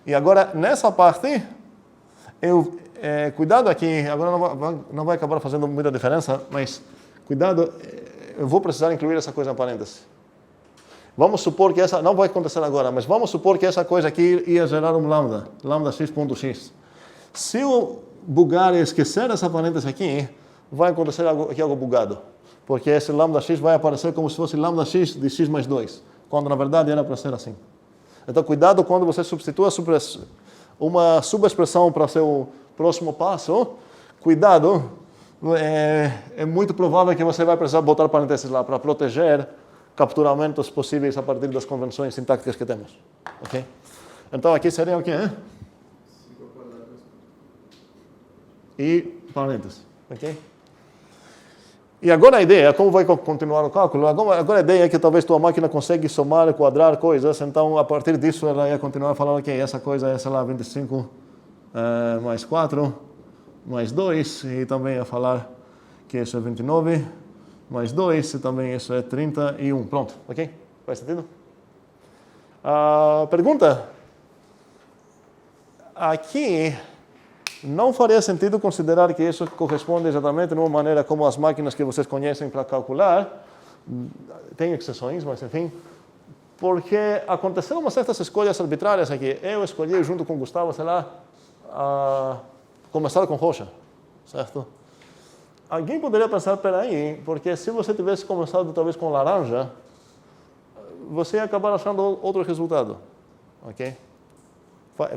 E agora, nessa parte, cuidado aqui, agora não vai acabar fazendo muita diferença, mas cuidado, eu vou precisar incluir essa coisa em parênteses. Vamos supor que essa, não vai acontecer agora, mas vamos supor que essa coisa aqui ia gerar um lambda x.x. Se eu bugar e esquecer essa parêntese aqui, vai acontecer aqui algo bugado. Porque esse lambda x vai aparecer como se fosse lambda x de x mais 2, quando na verdade era para ser assim. Então cuidado quando você substitua uma subexpressão para seu próximo passo, cuidado, é muito provável que você vai precisar botar parênteses lá para proteger capturamentos possíveis a partir das convenções sintáticas que temos. Ok? Então aqui seria o quê? E parênteses. Ok? E agora a ideia, como vai continuar o cálculo? Agora a ideia é que talvez tua máquina consiga somar, quadrar coisas, então a partir disso ela ia continuar a falar, ok, essa coisa é, sei lá, 25 mais 4, mais 2, e também ia falar que isso é 29, mais 2, e também isso é 31. Pronto, ok? Faz sentido? Pergunta? Aqui não faria sentido considerar que isso corresponde exatamente de uma maneira como as máquinas que vocês conhecem para calcular. Tem exceções, mas enfim. Porque aconteceram umas certas escolhas arbitrárias aqui. Eu escolhi, junto com o Gustavo, sei lá, começar com roxa, certo? Alguém poderia pensar, peraí, porque se você tivesse começado talvez com laranja, você ia acabar achando outro resultado, ok?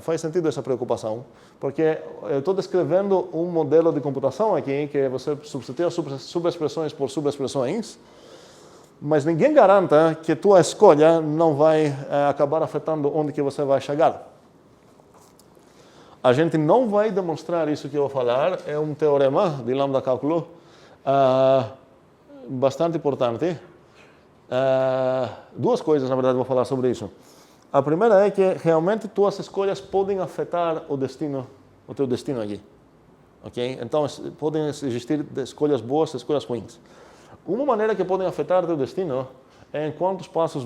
Faz sentido essa preocupação, porque eu estou descrevendo um modelo de computação aqui, que você substitui subexpressões por subexpressões, mas ninguém garanta que tua escolha não vai acabar afetando onde que você vai chegar. A gente não vai demonstrar isso que eu vou falar, é um teorema de lambda cálculo bastante importante. Duas coisas, na verdade, vou falar sobre isso. A primeira é que realmente tuas escolhas podem afetar o teu destino aqui. Ok? Então, podem existir escolhas boas e escolhas ruins. Uma maneira que podem afetar o teu destino é em quantos passos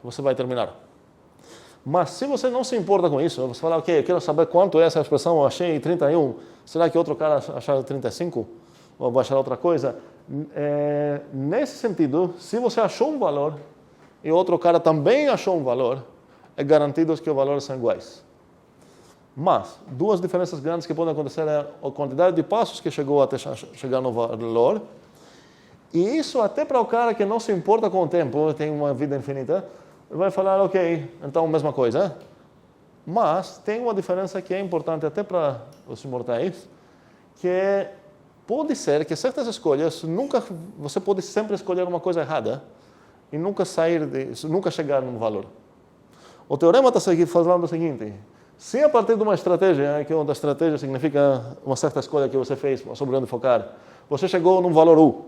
você vai terminar. Mas se você não se importa com isso, você fala, ok, eu quero saber quanto é essa expressão, eu achei 31, será que outro cara achar 35? Ou vai achar outra coisa? Nesse sentido, se você achou um valor e outro cara também achou um valor, é garantido que os valores são iguais. Mas, duas diferenças grandes que podem acontecer é a quantidade de passos que chegou até chegar no valor, e isso até para o cara que não se importa com o tempo, tem uma vida infinita, vai falar, ok, então mesma coisa. Mas tem uma diferença que é importante até para os imortais, que pode ser que certas escolhas, você pode sempre escolher uma coisa errada e nunca chegar num valor. O teorema está falando o seguinte: se a partir de uma estratégia, que uma estratégia significa uma certa escolha que você fez sobre onde focar, você chegou num valor U,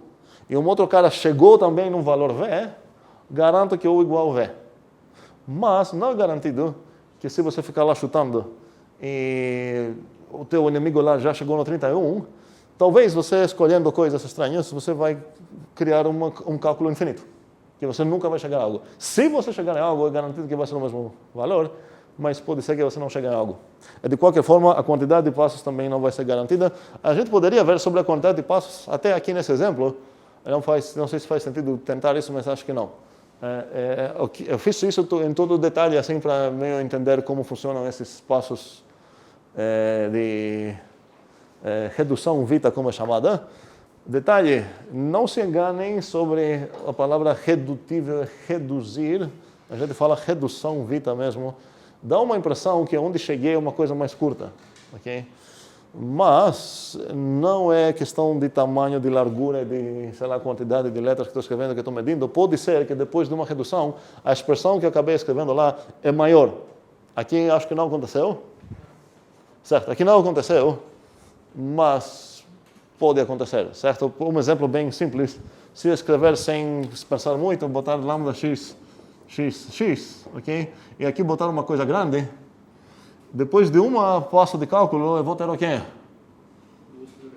e um outro cara chegou também num valor V, garanto que U igual V. Mas não é garantido que se você ficar lá chutando e o teu inimigo lá já chegou no 31, talvez você escolhendo coisas estranhas, você vai criar um cálculo infinito, que você nunca vai chegar a algo. Se você chegar a algo, é garantido que vai ser o mesmo valor, mas pode ser que você não chegue a algo. De qualquer forma, a quantidade de passos também não vai ser garantida. A gente poderia ver sobre a quantidade de passos, até aqui nesse exemplo, não sei se faz sentido tentar isso, mas acho que não. Eu fiz isso em todo detalhe, assim, para meio entender como funcionam esses passos de redução vita, como é chamada. Detalhe, não se enganem sobre a palavra redutível, reduzir. A gente fala redução vita mesmo. Dá uma impressão que onde cheguei é uma coisa mais curta, ok? Mas não é questão de tamanho, de largura, de, sei lá, quantidade de letras que estou escrevendo, que estou medindo. Pode ser que depois de uma redução, a expressão que eu acabei escrevendo lá é maior. Aqui acho que não aconteceu. Certo, aqui não aconteceu, mas pode acontecer, certo? Um exemplo bem simples, se eu escrever sem pensar muito, botar lambda x, ok? E aqui botar uma coisa grande, depois de um passo de cálculo, eu vou ter o quê?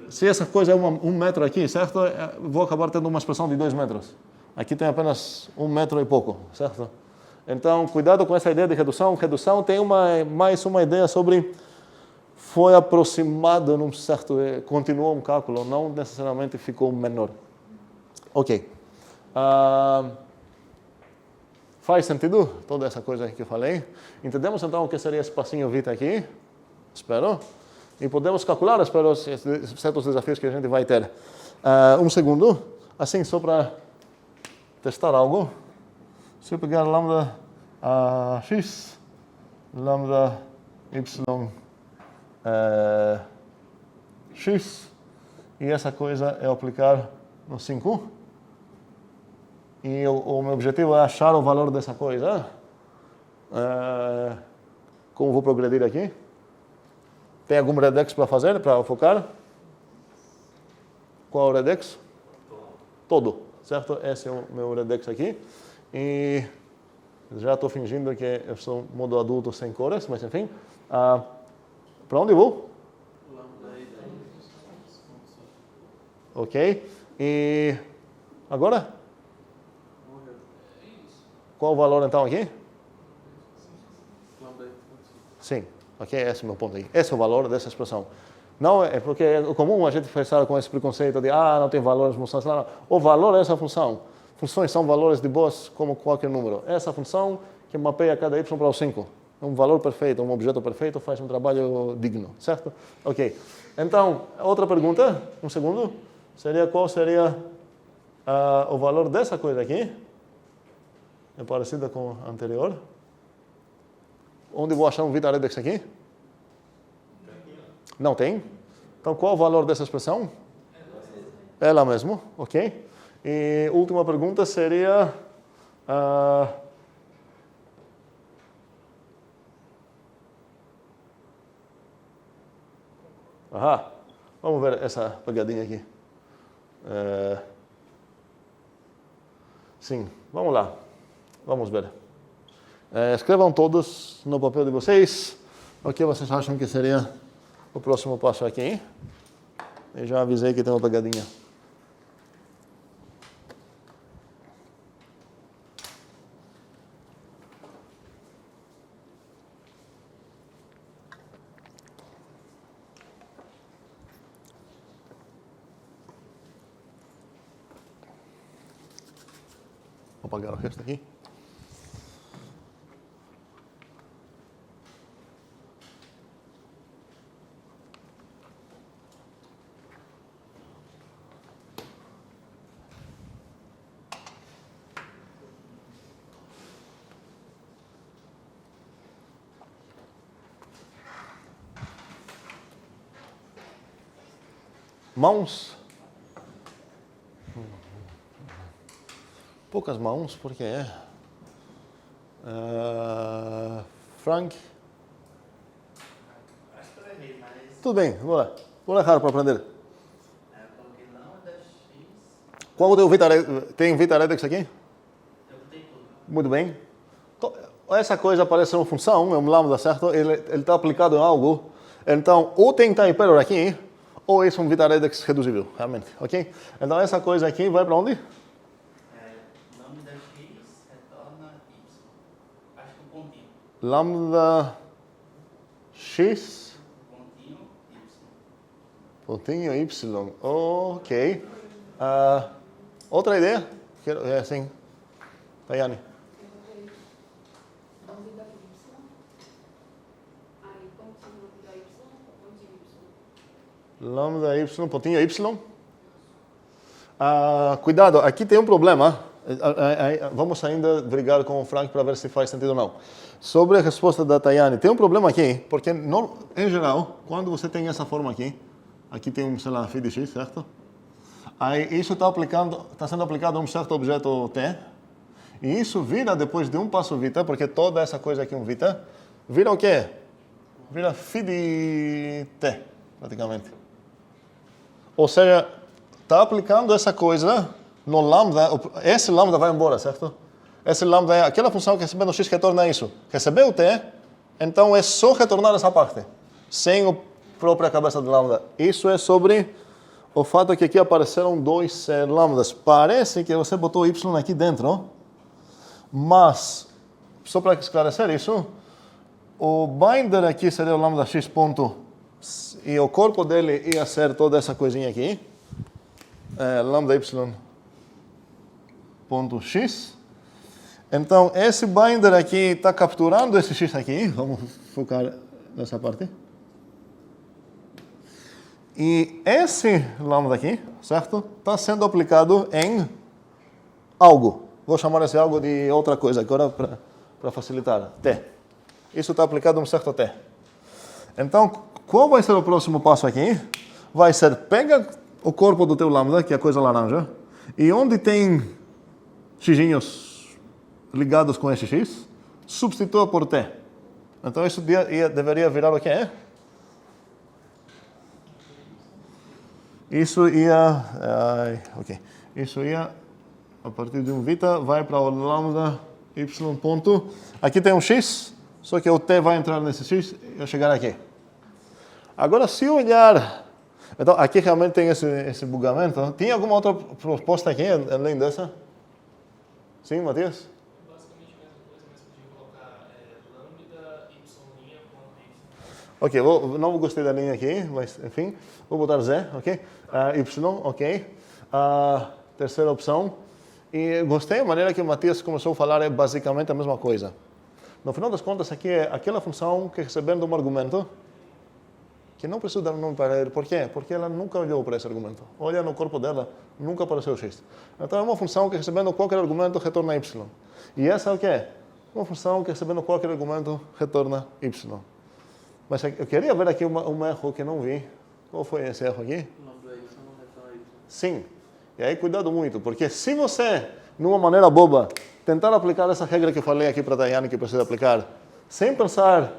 Se essa coisa é 1 metro aqui, certo? Eu vou acabar tendo uma expressão de 2 metros. Aqui tem apenas 1 metro e pouco, certo? Então, cuidado com essa ideia de redução. Redução tem mais uma ideia sobre foi aproximado num certo, continuou um cálculo, não necessariamente ficou menor. Ok. Faz sentido toda essa coisa que eu falei? Entendemos então o que seria esse passinho vita aqui? Espero. E podemos calcular, espero, certos desafios que a gente vai ter. Um segundo, assim, só para testar algo. Se eu pegar lambda x, lambda y x, e essa coisa é aplicar no 5, e o meu objetivo é achar o valor dessa coisa. Como vou progredir aqui? Tem algum redex para fazer, para focar? Qual é o redex? Todo, certo? Esse é o meu redex aqui. E já estou fingindo que eu sou modo adulto sem cores, mas enfim. Para onde vou? Ok. E agora? Qual o valor então aqui? Sim. Ok, esse é o meu ponto aí. Esse é o valor dessa expressão. Não é porque é comum a gente pensar com esse preconceito de não tem valor as funções. Não. O valor é essa função. Funções são valores de boas como qualquer número. Essa função que mapeia cada y para o 5. Um valor perfeito, um objeto perfeito faz um trabalho digno, certo? Ok. Então, outra pergunta, um segundo, seria qual seria o valor dessa coisa aqui? É parecida com a anterior. Onde vou achar um vita redex aqui? Não tem. Então, qual o valor dessa expressão? Ela mesmo, ok. E última pergunta seria... vamos ver essa pegadinha aqui. Sim, vamos lá. Vamos ver. Escrevam todos no papel de vocês o que vocês acham que seria o próximo passo aqui. Eu já avisei que tem uma pegadinha. Vou apagar o resto aqui. Mãos. Poucas mãos, porque Frank. Acho que eu errei, mas Tudo bem, vou lá. Vou errar para aprender. eu coloquei lambda x. Qual o teu Vita Redex? Tem Vita Redex aqui? Eu botei tudo. Muito bem. Então, essa coisa parece uma função, é um lambda, certo? Ele está aplicado em algo. Então, ou tem time error aqui, ou esse é um Vita Redex reduzível, realmente, ok? Então, essa coisa aqui vai para onde? Lambda x retorna y. Acho que o pontinho. Lambda x, Pontinho y. pontinho y. Ok. Outra ideia? Sim. Tayane. Lambda y, pontinho y. Cuidado, aqui tem um problema. Vamos ainda brigar com o Frank para ver se faz sentido ou não. Sobre a resposta da Tayane, tem um problema aqui, porque em geral, quando você tem essa forma aqui tem um, sei lá, phi de x, certo? Aí isso está sendo aplicado a um certo objeto t, e isso vira depois de um passo vita, porque toda essa coisa aqui é um vita, vira o quê? Vira phi de t, praticamente. Ou seja, está aplicando essa coisa no lambda, esse lambda vai embora, certo? Esse lambda é aquela função que recebendo x retorna isso. Recebeu t, então é só retornar essa parte, sem a própria cabeça do lambda. Isso é sobre o fato que aqui apareceram dois lambdas. Parece que você botou y aqui dentro, mas, só para esclarecer isso, o binder aqui seria o lambda x ponto, e o corpo dele ia ser toda essa coisinha aqui, lambda y ponto x. Então, esse binder aqui está capturando esse x aqui, vamos focar nessa parte. E esse lambda aqui, certo? Está sendo aplicado em algo. Vou chamar esse algo de outra coisa agora para facilitar. T. Isso está aplicado a um certo T. Então, qual vai ser o próximo passo aqui? Vai ser, pega o corpo do teu lambda, que é a coisa laranja, e onde tem xinhos ligados com esse x, substitua por t. Então, isso deveria virar o quê? Isso ia... Isso ia, a partir de um vita, vai para o lambda y ponto... Aqui tem um x, só que o t vai entrar nesse x e chegar aqui. Agora, se olhar... Então, aqui realmente tem esse bugamento. Tem alguma outra proposta aqui, além dessa? Sim, Matias? Basicamente a mesma coisa, mas podia colocar lambda y' ponto y. Ok, não gostei da linha aqui, mas enfim, vou botar z, ok? Y, ok. Terceira opção. E gostei da maneira que o Matias começou a falar, é basicamente a mesma coisa. No final das contas, aqui é aquela função que recebendo um argumento, que não precisa dar um nome para ele. Por quê? Porque ela nunca olhou para esse argumento. Olha no corpo dela, nunca apareceu x. Então é uma função que recebendo qualquer argumento retorna y. E essa é o quê? Uma função que recebendo qualquer argumento retorna y. Mas eu queria ver aqui um erro que não vi. Qual foi esse erro aqui? Lambda y não retorna y. Sim. E aí cuidado muito, porque se você, numa maneira boba, tentar aplicar essa regra que eu falei aqui para a Daiane que precisa aplicar, sem pensar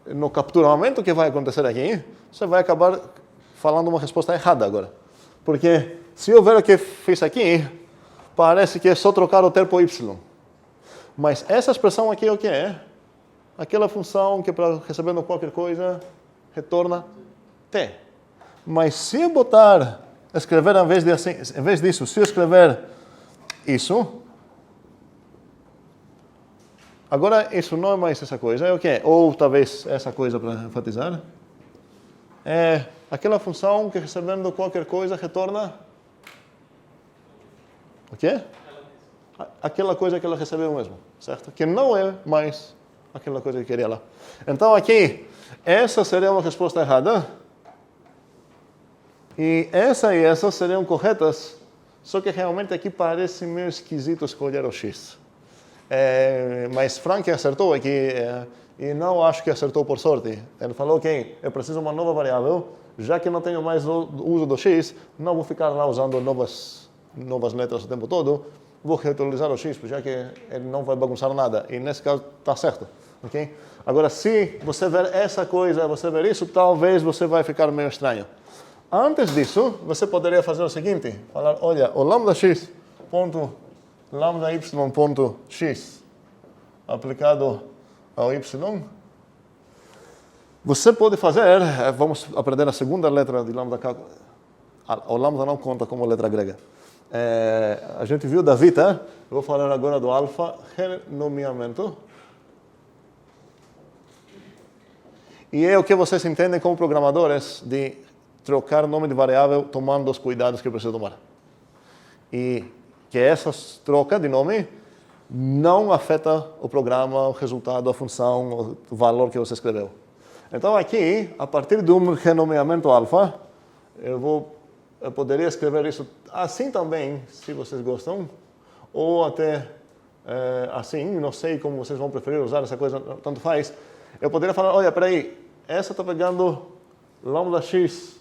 no capturamento que vai acontecer aqui, você vai acabar falando uma resposta errada agora. Porque se eu ver o que fiz aqui, parece que é só trocar o t por y. Mas essa expressão aqui é o que é? Aquela função que para recebendo qualquer coisa, retorna t. Mas se eu escrever em vez disso, se eu escrever isso, agora isso não é mais essa coisa, é o quê? Ou talvez essa coisa para enfatizar. É aquela função que recebendo qualquer coisa retorna o quê? Aquela coisa que ela recebeu mesmo, certo? Que não é mais aquela coisa que queria lá. Então aqui, essa seria uma resposta errada. E essa seriam corretas, só que realmente aqui parece meio esquisito escolher o x. Mas Frank acertou aqui, e não acho que acertou por sorte. Ele falou que eu preciso de uma nova variável, já que não tenho mais o uso do x, não vou ficar lá usando novas letras o tempo todo, vou reutilizar o x, já que ele não vai bagunçar nada. E nesse caso está certo. Okay? Agora, se você ver essa coisa, você ver isso, talvez você vai ficar meio estranho. Antes disso, você poderia fazer o seguinte, falar, olha, o lambda x ponto lambda y ponto x aplicado ao y, você pode fazer, vamos aprender a segunda letra de lambda, o lambda não conta como letra grega. A gente viu da vita, vou falar agora do alfa, renomeamento. E é o que vocês entendem como programadores de trocar o nome de variável tomando os cuidados que precisa tomar. E que essa troca de nome não afeta o programa, o resultado, a função, o valor que você escreveu. Então aqui, a partir de um renomeamento alfa, eu poderia escrever isso assim também, se vocês gostam, ou até assim, não sei como vocês vão preferir usar essa coisa, tanto faz. Eu poderia falar, olha, peraí, essa está pegando lambda x,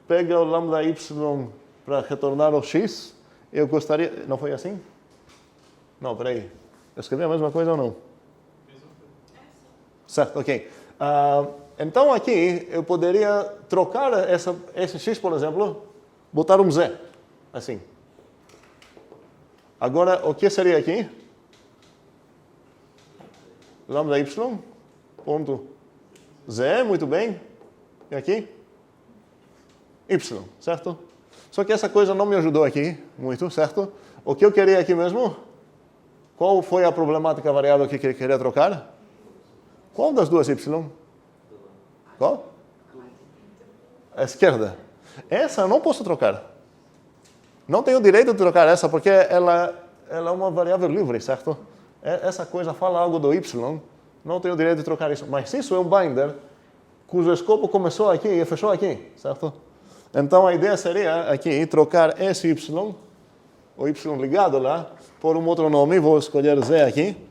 pega o lambda y para retornar o x, eu gostaria... Não foi assim? Não, peraí. Eu escrevi a mesma coisa ou não? Certo, ok. Então aqui eu poderia trocar esse x, por exemplo, botar um z, assim. Agora, o que seria aqui? Lambda y, ponto z, muito bem. E aqui? Y, certo? Só que essa coisa não me ajudou aqui muito, certo? O que eu queria aqui mesmo? Qual foi a problemática variável que eu queria trocar? Qual das duas y? Qual? A esquerda. Essa eu não posso trocar. Não tenho direito de trocar essa porque ela é uma variável livre, certo? Essa coisa fala algo do y, não tenho direito de trocar isso. Mas isso é um binder cujo escopo começou aqui e fechou aqui, certo? Então a ideia seria aqui trocar esse y, o y ligado lá, por um outro nome, vou escolher z aqui,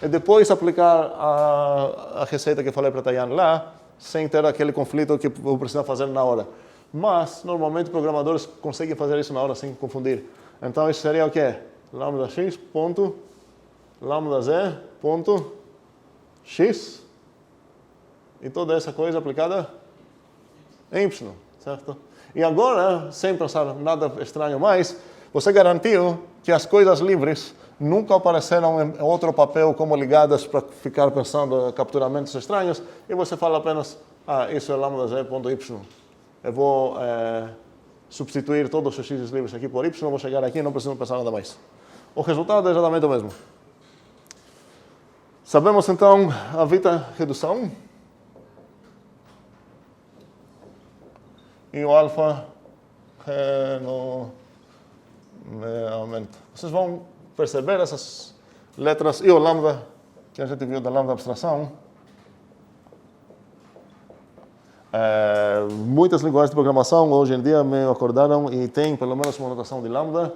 e depois aplicar a receita que falei para Tayan lá, sem ter aquele conflito que vou precisar fazer na hora. Mas, normalmente, programadores conseguem fazer isso na hora sem confundir. Então, isso seria o quê? Lambda x ponto, lambda z ponto, x, e toda essa coisa aplicada em y, certo? E agora, sem pensar nada estranho mais, você garantiu que as coisas livres nunca apareceram em outro papel como ligadas para ficar pensando em capturamentos estranhos, e você fala apenas, isso é lambda z ponto y. Eu vou substituir todos os x livres aqui por y, vou chegar aqui e não preciso pensar nada mais. O resultado é exatamente o mesmo. Sabemos então a Vita redução. E o alfa aumenta. Vocês vão perceber essas letras e o lambda, que a gente viu da lambda abstração. Muitas linguagens de programação hoje em dia me acordaram e tem pelo menos uma notação de lambda.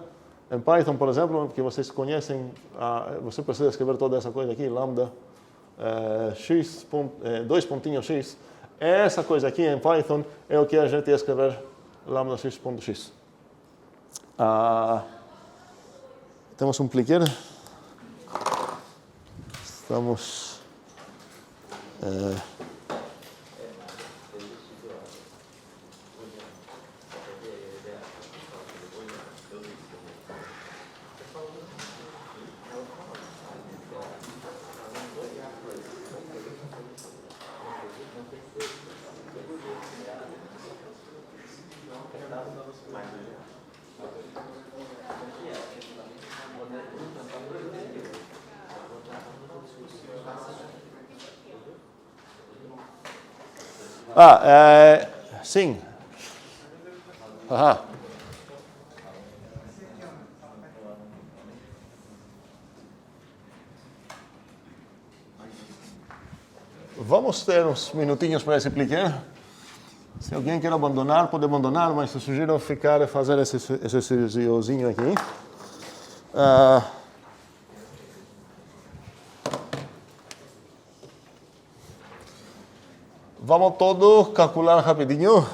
Em Python, por exemplo, que vocês conhecem, você precisa escrever toda essa coisa aqui, lambda x, 2.x. Essa coisa aqui em Python é o que a gente ia escrever lambda x.x. Temos um clicker. Estamos... sim. Vamos ter uns minutinhos para esse clicker. Se alguém quer abandonar, pode abandonar, mas eu sugiro ficar e fazer esse exercíciozinho aqui. Vamos todos calcular rapidinho.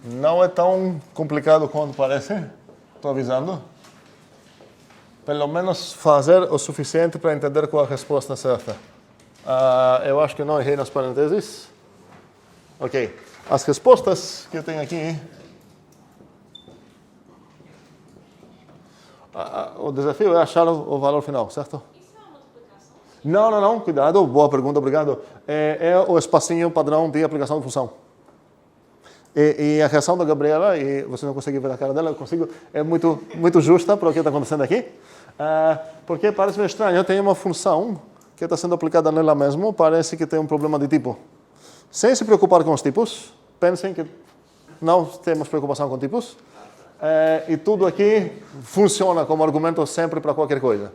Não é tão complicado quanto parece, estou avisando. Pelo menos fazer o suficiente para entender qual a resposta certa. Eu acho que não errei nas parênteses. Ok. As respostas que eu tenho aqui... o desafio é achar o valor final, certo? Isso é uma multiplicação? Não. Cuidado. Boa pergunta, obrigado. É o espacinho padrão de aplicação de função. E a reação da Gabriela, e você não consegue ver a cara dela, eu consigo, é muito justa para o que está acontecendo aqui. Porque parece meio estranho. Tem uma função que está sendo aplicada nela mesmo, parece que tem um problema de tipo. Sem se preocupar com os tipos, pensem que não temos preocupação com tipos. E tudo aqui funciona como argumento sempre para qualquer coisa.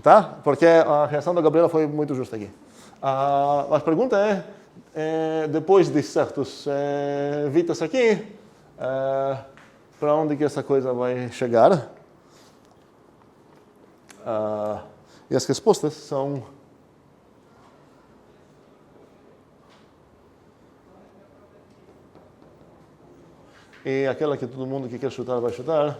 Tá? Porque a reação da Gabriela foi muito justa aqui. A pergunta é, depois de certos vitas aqui, para onde que essa coisa vai chegar? E as respostas são... e aquela que todo mundo que quer chutar vai chutar.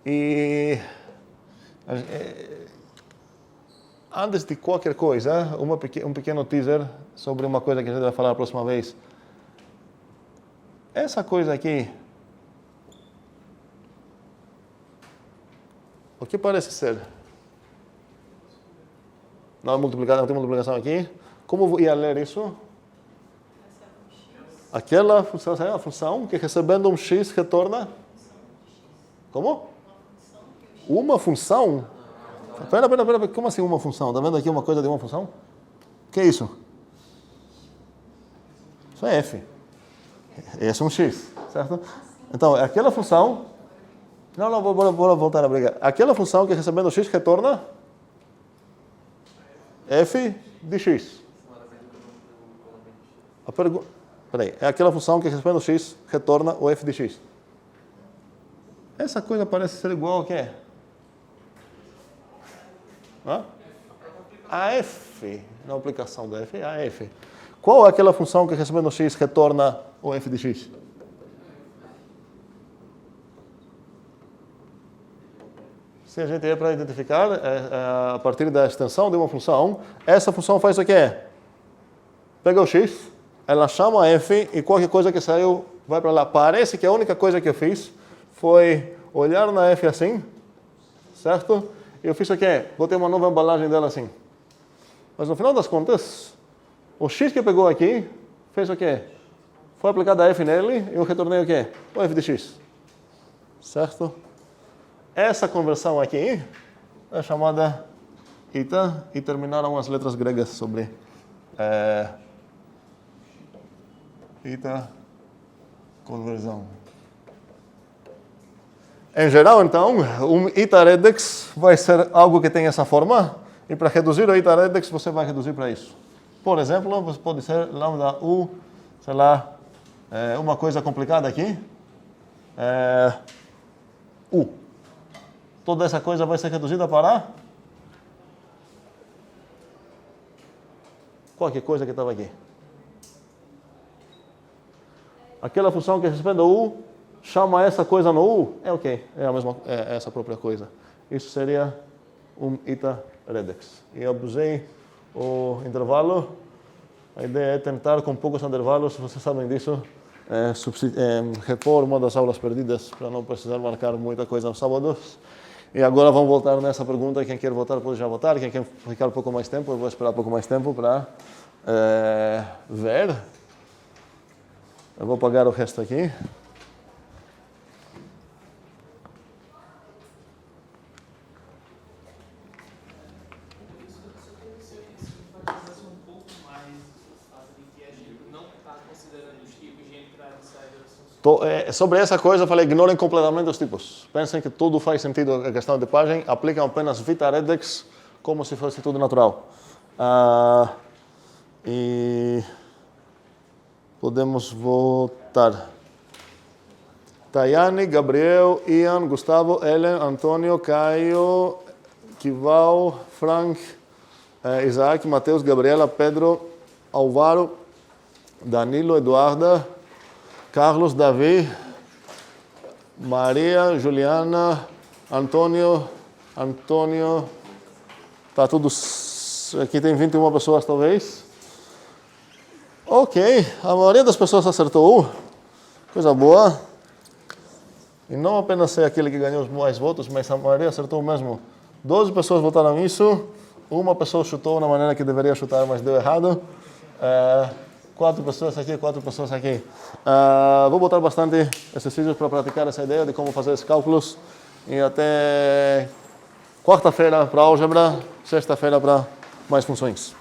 E antes de qualquer coisa, um pequeno teaser sobre uma coisa que a gente vai falar a próxima vez. Essa coisa aqui, o que parece ser? Não tem multiplicação aqui. Como ia ler isso? Aquela função é a função que recebendo um x retorna. Como? Uma função? Pera, como assim uma função? Está vendo aqui uma coisa de uma função? O que é isso? Isso é f. Esse é um x, certo? Então, aquela função... Não, bora voltar a brigar. Aquela função que recebendo x retorna f de x. A pergunta... Peraí, é aquela função que recebendo x retorna o f de x. Essa coisa parece ser igual ao quê? A f. Na aplicação da f é a f. Qual é aquela função que recebendo x retorna o f de x? Se a gente é para identificar, a partir da extensão de uma função, essa função faz o quê? Pega o x, ela chama f e qualquer coisa que saiu vai para lá. Parece que a única coisa que eu fiz foi olhar na f assim, certo? E eu fiz o quê? Botei uma nova embalagem dela assim. Mas no final das contas, o x que pegou aqui fez o quê? Foi aplicada a f nele e eu retornei o quê? O f de x. Certo? Essa conversão aqui é chamada ita e terminaram as letras gregas sobre ita conversão. Em geral, então, um ita redex vai ser algo que tem essa forma e para reduzir o ita redex você vai reduzir para isso. Por exemplo, você pode ser lambda u, sei lá, uma coisa complicada aqui, u. Toda essa coisa vai ser reduzida para qualquer coisa que estava aqui. Aquela função que recebendo u, chama essa coisa no u, é ok, é a mesma, é essa própria coisa. Isso seria um ita redex. E eu abusei o intervalo. A ideia é tentar, com poucos intervalos, vocês sabem disso, repor uma das aulas perdidas para não precisar marcar muita coisa nos sábados. E agora vamos voltar nessa pergunta. Quem quer votar pode já votar. Quem quer ficar um pouco mais tempo, eu vou esperar um pouco mais tempo para ver. Eu vou apagar o resto aqui. Sobre essa coisa, eu falei, ignorem completamente os tipos. Pensem que tudo faz sentido a questão de pagem, aplicam apenas Vita Redex como se fosse tudo natural. E podemos votar. Tayane, Gabriel, Ian, Gustavo, Ellen, Antônio, Caio, Kival, Frank, Isaac, Mateus, Gabriela, Pedro, Álvaro, Danilo, Eduarda, Carlos, Davi, Maria, Juliana, Antônio, tá tudo, aqui tem 21 pessoas talvez. Ok, a maioria das pessoas acertou, coisa boa. E não apenas ser aquele que ganhou os mais votos, mas a maioria acertou mesmo. 12 pessoas votaram isso, uma pessoa chutou na maneira que deveria chutar, mas deu errado. 4 pessoas aqui, 4 pessoas aqui. Vou botar bastante exercícios para praticar essa ideia de como fazer esses cálculos. E até quarta-feira para álgebra, sexta-feira para mais funções.